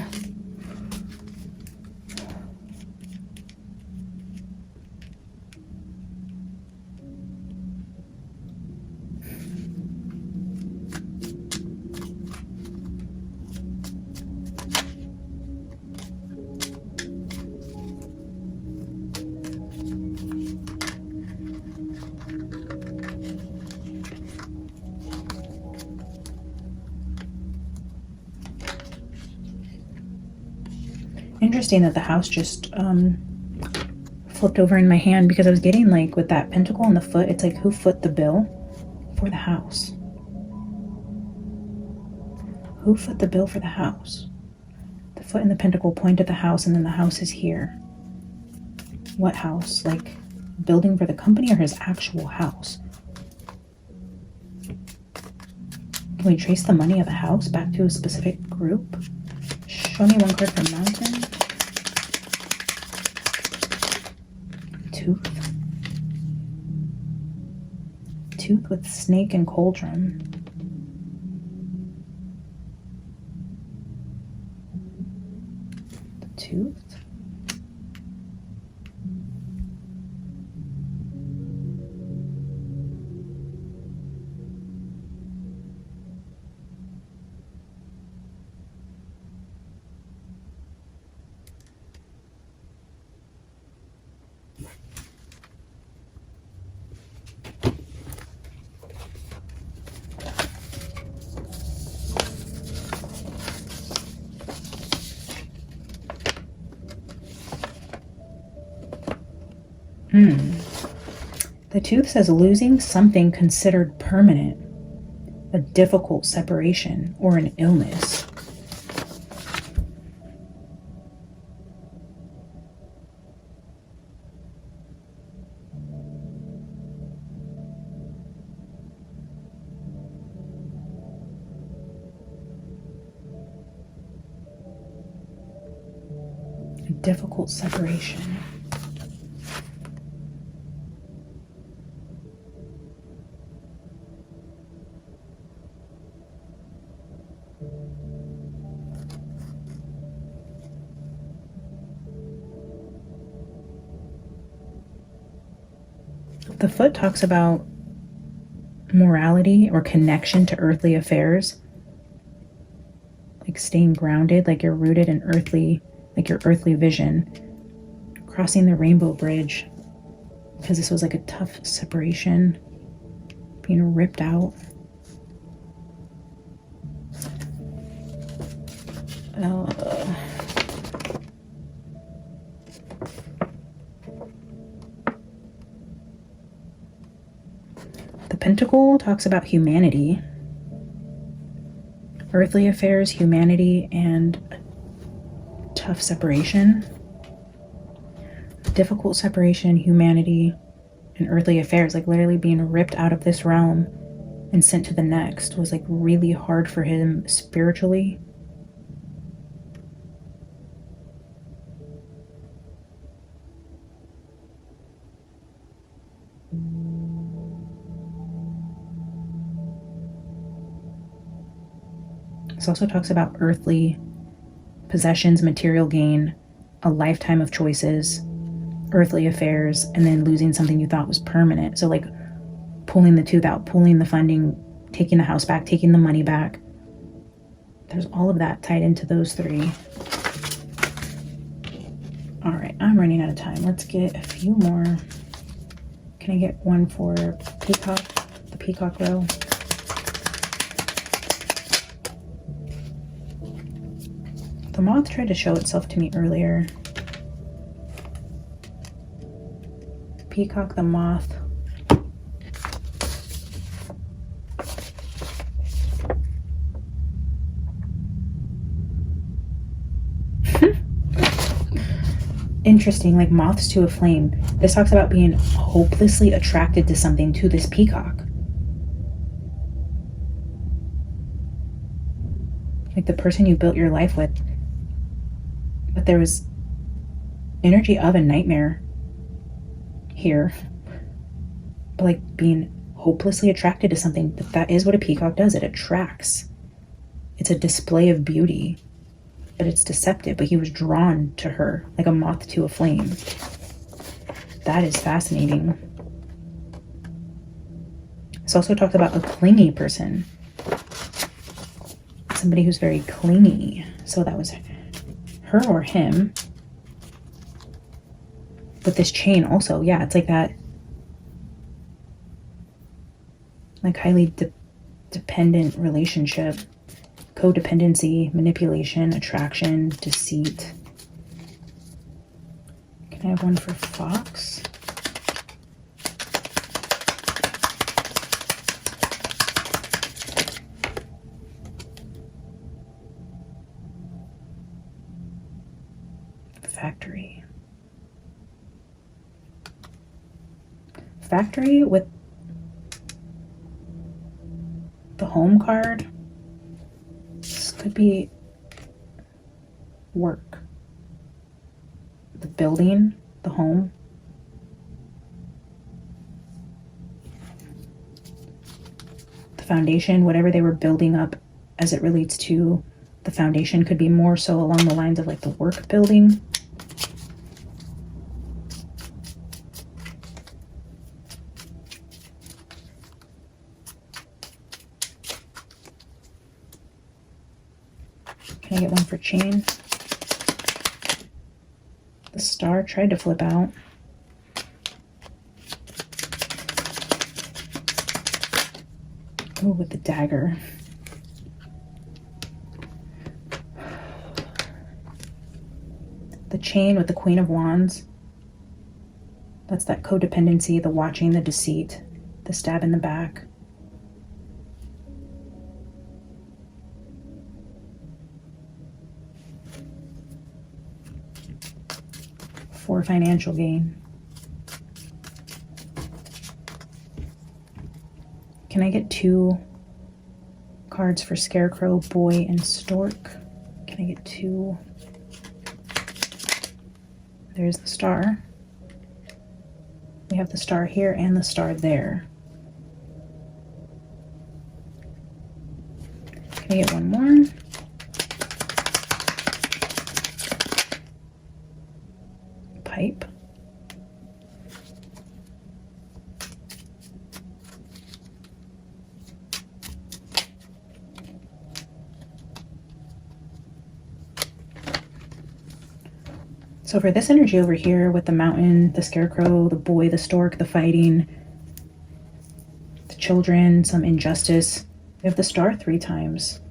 Interesting that the house just flipped over in my hand because I was getting like with that pentacle and the foot, it's like who foot the bill for the house? Who foot the bill for the house? The foot and the pentacle point at the house and then the house is here. What house? Like building for the company or his actual house? Can we trace the money of the house back to a specific group? Show me one card for mountain. Tooth. Tooth with snake and cauldron. The tooth. The tooth says losing something considered permanent, a difficult separation, or an illness. A difficult separation. The foot talks about morality or connection to earthly affairs, like staying grounded, like you're rooted in earthly, like your earthly vision. Crossing the rainbow bridge, because this was like a tough separation, being ripped out. The Pentacle talks about humanity, earthly affairs, humanity, and tough separation. Difficult separation, humanity, and earthly affairs, like literally being ripped out of this realm and sent to the next, was like really hard for him spiritually. This also talks about earthly possessions, material gain, a lifetime of choices, earthly affairs, and then losing something you thought was permanent. So like pulling the tooth out, pulling the funding, taking the house back, taking the money back. There's all of that tied into those three. All right, I'm running out of time. Let's get a few more. Can I get one for Peacock, the Peacock row? The moth tried to show itself to me earlier. Peacock, the moth. Interesting, like moths to a flame. This talks about being hopelessly attracted to something, to this peacock. Like the person you built your life with. But there was energy of a nightmare here. But like being hopelessly attracted to something, that is what a peacock does. It attracts. It's a display of beauty. But it's deceptive. But he was drawn to her like a moth to a flame. That is fascinating. This also talks about a clingy person. Somebody who's very clingy. So that was her or him. But this chain also, yeah, it's like that, like highly dependent relationship. Codependency, manipulation, attraction, deceit. Can I have one for Fox? Factory. Factory with the home card. This could be work. The building, the home. The foundation, whatever they were building up as it relates to the foundation, could be more so along the lines of like the work building. Can I get one for chain? The star tried to flip out. Oh, with the dagger. The chain with the Queen of Wands. That's that codependency, the watching, the deceit, the stab in the back. For financial gain. Can I get 2 cards for Scarecrow, Boy, and Stork? Can I get 2? There's the star. We have the star here and the star there. Can I get one more? Pipe. So for this energy over here with the mountain, the scarecrow, the boy, the stork, the fighting, the children, some injustice, we have the star 3 times.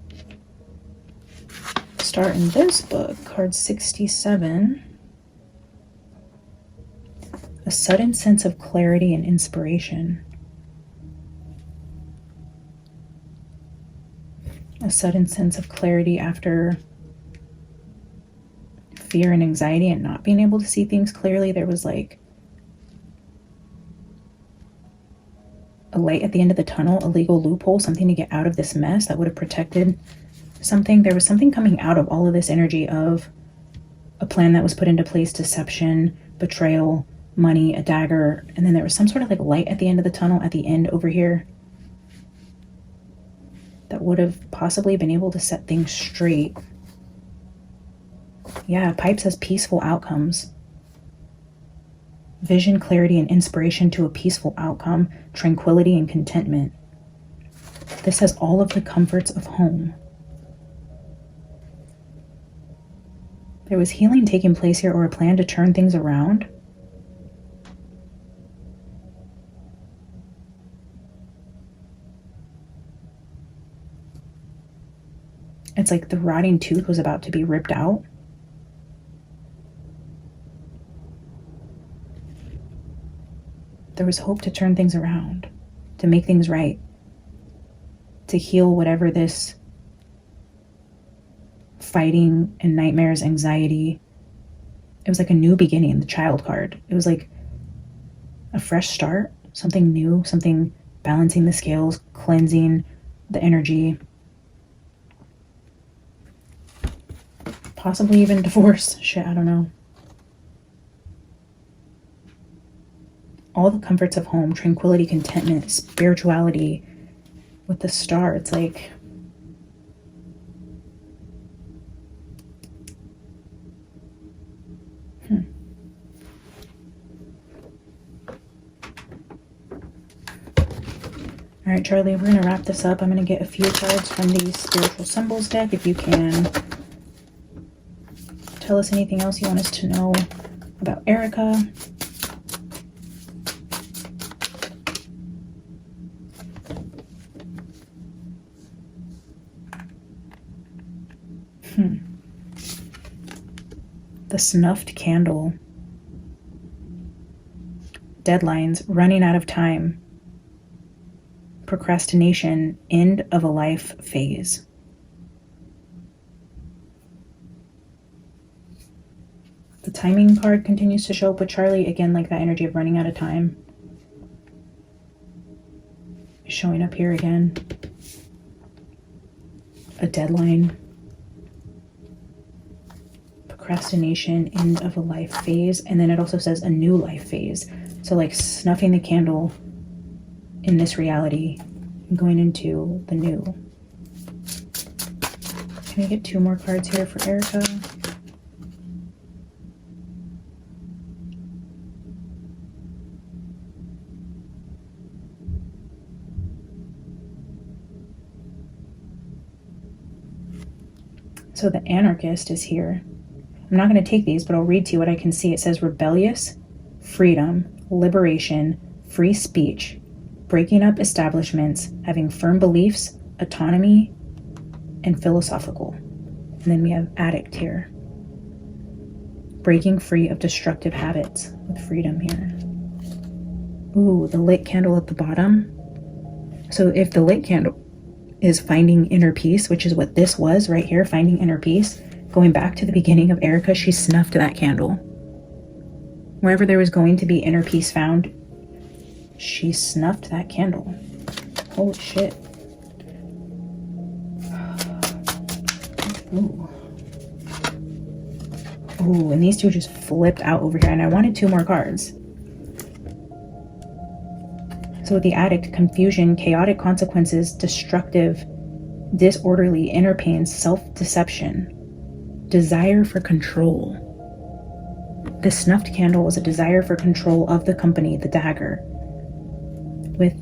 The star in this book, card 67. A sudden sense of clarity and inspiration. A sudden sense of clarity after fear and anxiety and not being able to see things clearly. There was like a light at the end of the tunnel, a legal loophole, something to get out of this mess that would have protected something. There was something coming out of all of this energy of a plan that was put into place, deception, betrayal, money, a dagger, and then there was some sort of like light at the end of the tunnel at the end over here that would have possibly been able to set things straight. Yeah, pipe says peaceful outcomes. Vision, clarity, and inspiration to a peaceful outcome, tranquility and contentment. This has all of the comforts of home. There was healing taking place here or a plan to turn things around. It's like the rotting tooth was about to be ripped out. There was hope to turn things around, to make things right, to heal whatever this fighting and nightmares, anxiety. It was like a new beginning, the child card. It was like a fresh start, something new, something balancing the scales, cleansing the energy. Possibly even divorce. Shit, I don't know. All the comforts of home, tranquility, contentment, spirituality. With the star, it's like All right, Charlie, we're going to wrap this up. I'm going to get a few cards from the Spiritual Symbols deck. If you can tell us anything else you want us to know about Erika. The snuffed candle. Deadlines, running out of time. Procrastination, end of a life phase. The timing card continues to show up with Charlie. Again, like that energy of running out of time. Showing up here again. A deadline. Procrastination, end of a life phase. And then it also says a new life phase. So like snuffing the candle in this reality and going into the new. Can I get 2 more cards here for Erika? So the anarchist is here. I'm not going to take these, but I'll read to you what I can see. It says rebellious, freedom, liberation, free speech, breaking up establishments, having firm beliefs, autonomy, and philosophical. And then we have addict here. Breaking free of destructive habits with freedom here. Ooh, the lit candle at the bottom. So if the lit candle is finding inner peace, which is what this was right here, finding inner peace, going back to the beginning of Erika, she snuffed that candle. Wherever there was going to be inner peace found, she snuffed that candle. Holy shit. Ooh. Ooh, and these two just flipped out over here, and I wanted 2 more cards. So with the addict, confusion, chaotic consequences, destructive, disorderly, inner pain, self-deception, desire for control. This snuffed candle was a desire for control of the company, the dagger. With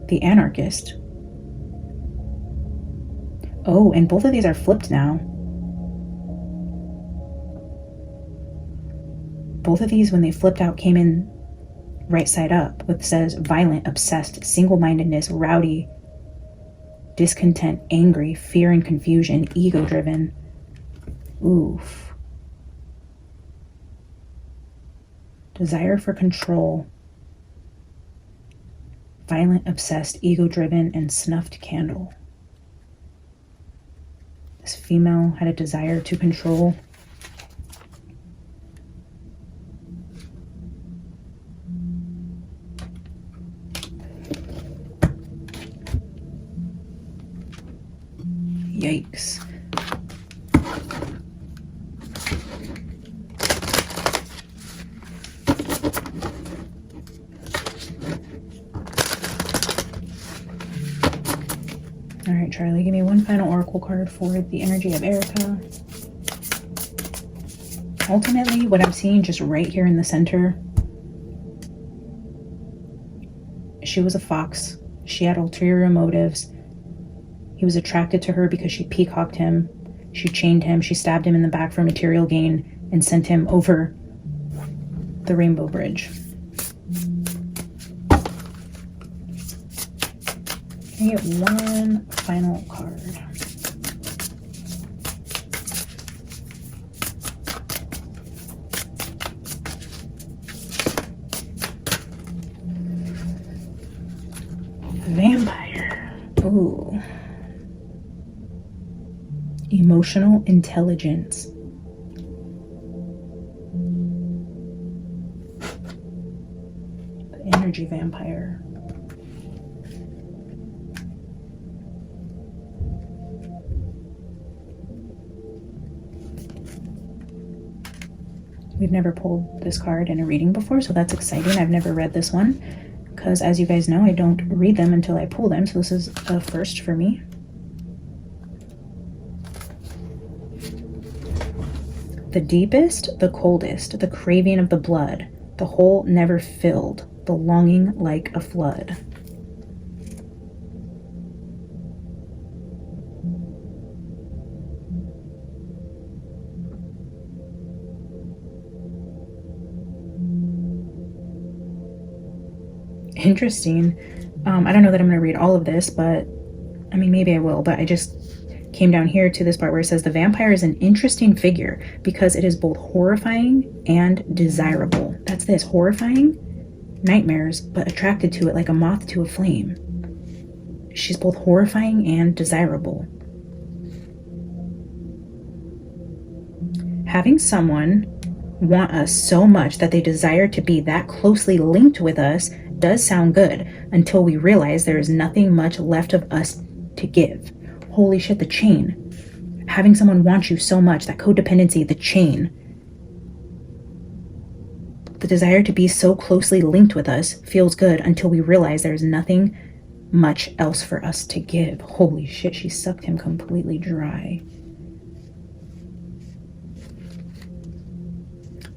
the anarchist. Oh, and both of these are flipped now. Both of these, when they flipped out, came in right side up, which says violent, obsessed, single-mindedness, rowdy, discontent, angry, fear and confusion, ego-driven. Oof. Desire for control. Violent, obsessed, ego-driven, and snuffed candle. This female had a desire to control. Yikes. All right, Charlie, give me one final oracle card for the energy of Erika. Ultimately, what I'm seeing just right here in the center, she was a fox. She had ulterior motives. He was attracted to her because she peacocked him. She chained him. She stabbed him in the back for material gain and sent him over the Rainbow Bridge. Can I get one final card? Vampire. Ooh. Emotional intelligence. The energy vampire. We've never pulled this card in a reading before, so that's exciting. I've never read this one because, as you guys know, I don't read them until I pull them, so this is a first for me. The deepest, the coldest, the craving of the blood, the hole never filled, the longing like a flood. Interesting. I don't know that I'm going to read all of this, but I mean, maybe I will, but I just came down here to this part where it says the vampire is an interesting figure because it is both horrifying and desirable. That's this, horrifying, nightmares, but attracted to it like a moth to a flame. She's both horrifying and desirable. Having someone want us so much that they desire to be that closely linked with us does sound good until we realize there is nothing much left of us to give. Holy shit, the chain. Having someone want you so much, that codependency, the chain. The desire to be so closely linked with us feels good until we realize there's nothing much else for us to give. Holy shit, she sucked him completely dry.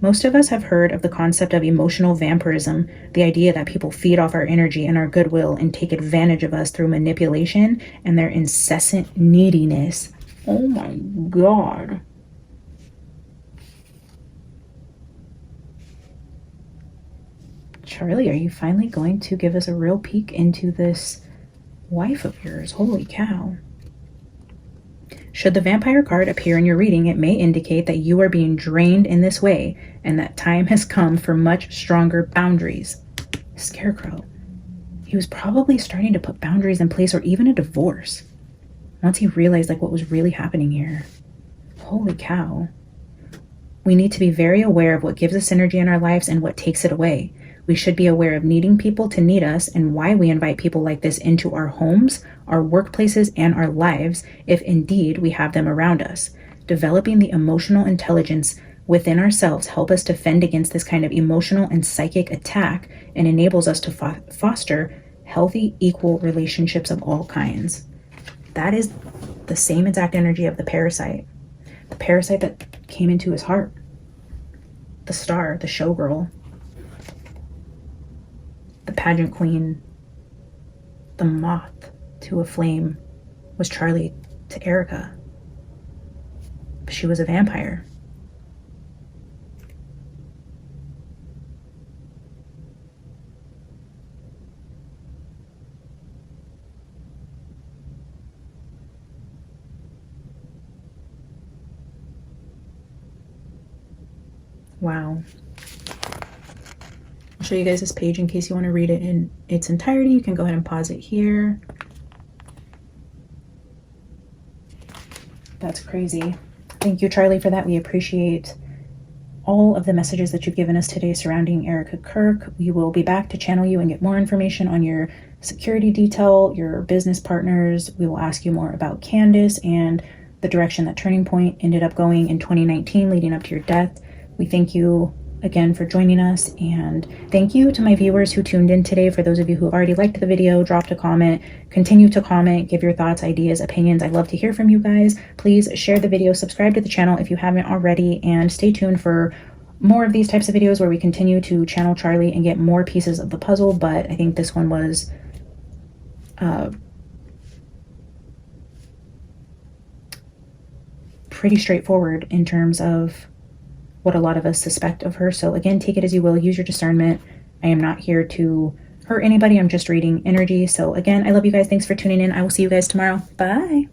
Most of us have heard of the concept of emotional vampirism, the idea that people feed off our energy and our goodwill and take advantage of us through manipulation and their incessant neediness. Oh my God. Charlie, are you finally going to give us a real peek into this wife of yours? Holy cow. Should the vampire card appear in your reading, it may indicate that you are being drained in this way and that time has come for much stronger boundaries. Scarecrow. He was probably starting to put boundaries in place, or even a divorce, once he realized like what was really happening here. Holy cow. We need to be very aware of what gives us energy in our lives and what takes it away. We should be aware of needing people to need us and why we invite people like this into our homes, our workplaces, and our lives, if indeed we have them around us. Developing the emotional intelligence within ourselves help us to fend against this kind of emotional and psychic attack and enables us to foster healthy, equal relationships of all kinds. That is the same exact energy of the parasite. The parasite that came into his heart. The star, the showgirl. The pageant queen, the moth to a flame was Charlie to Erika. But she was a vampire. Wow. I'll show you guys this page in case you want to read it in its entirety. You can go ahead and pause it here. That's crazy. Thank you, Charlie, for that. We appreciate all of the messages that you've given us today surrounding Erika Kirk. We will be back to channel you and get more information on your security detail, your business partners. We will ask you more about Candace and the direction that Turning Point ended up going in 2019 leading up to your death. We thank you again for joining us, and thank you to my viewers who tuned in today. For those of you who already liked the video, dropped a comment, continue to comment, give your thoughts, ideas, opinions. I love to hear from you guys. Please share the video, subscribe to the channel if you haven't already, and stay tuned for more of these types of videos where we continue to channel Charlie and get more pieces of the puzzle. But I think this one was pretty straightforward in terms of what a lot of us suspect of her. So again, take it as you will, use your discernment. I am not here to hurt anybody. I'm just reading energy. So again, I love you guys. Thanks for tuning in. I will see you guys tomorrow. Bye.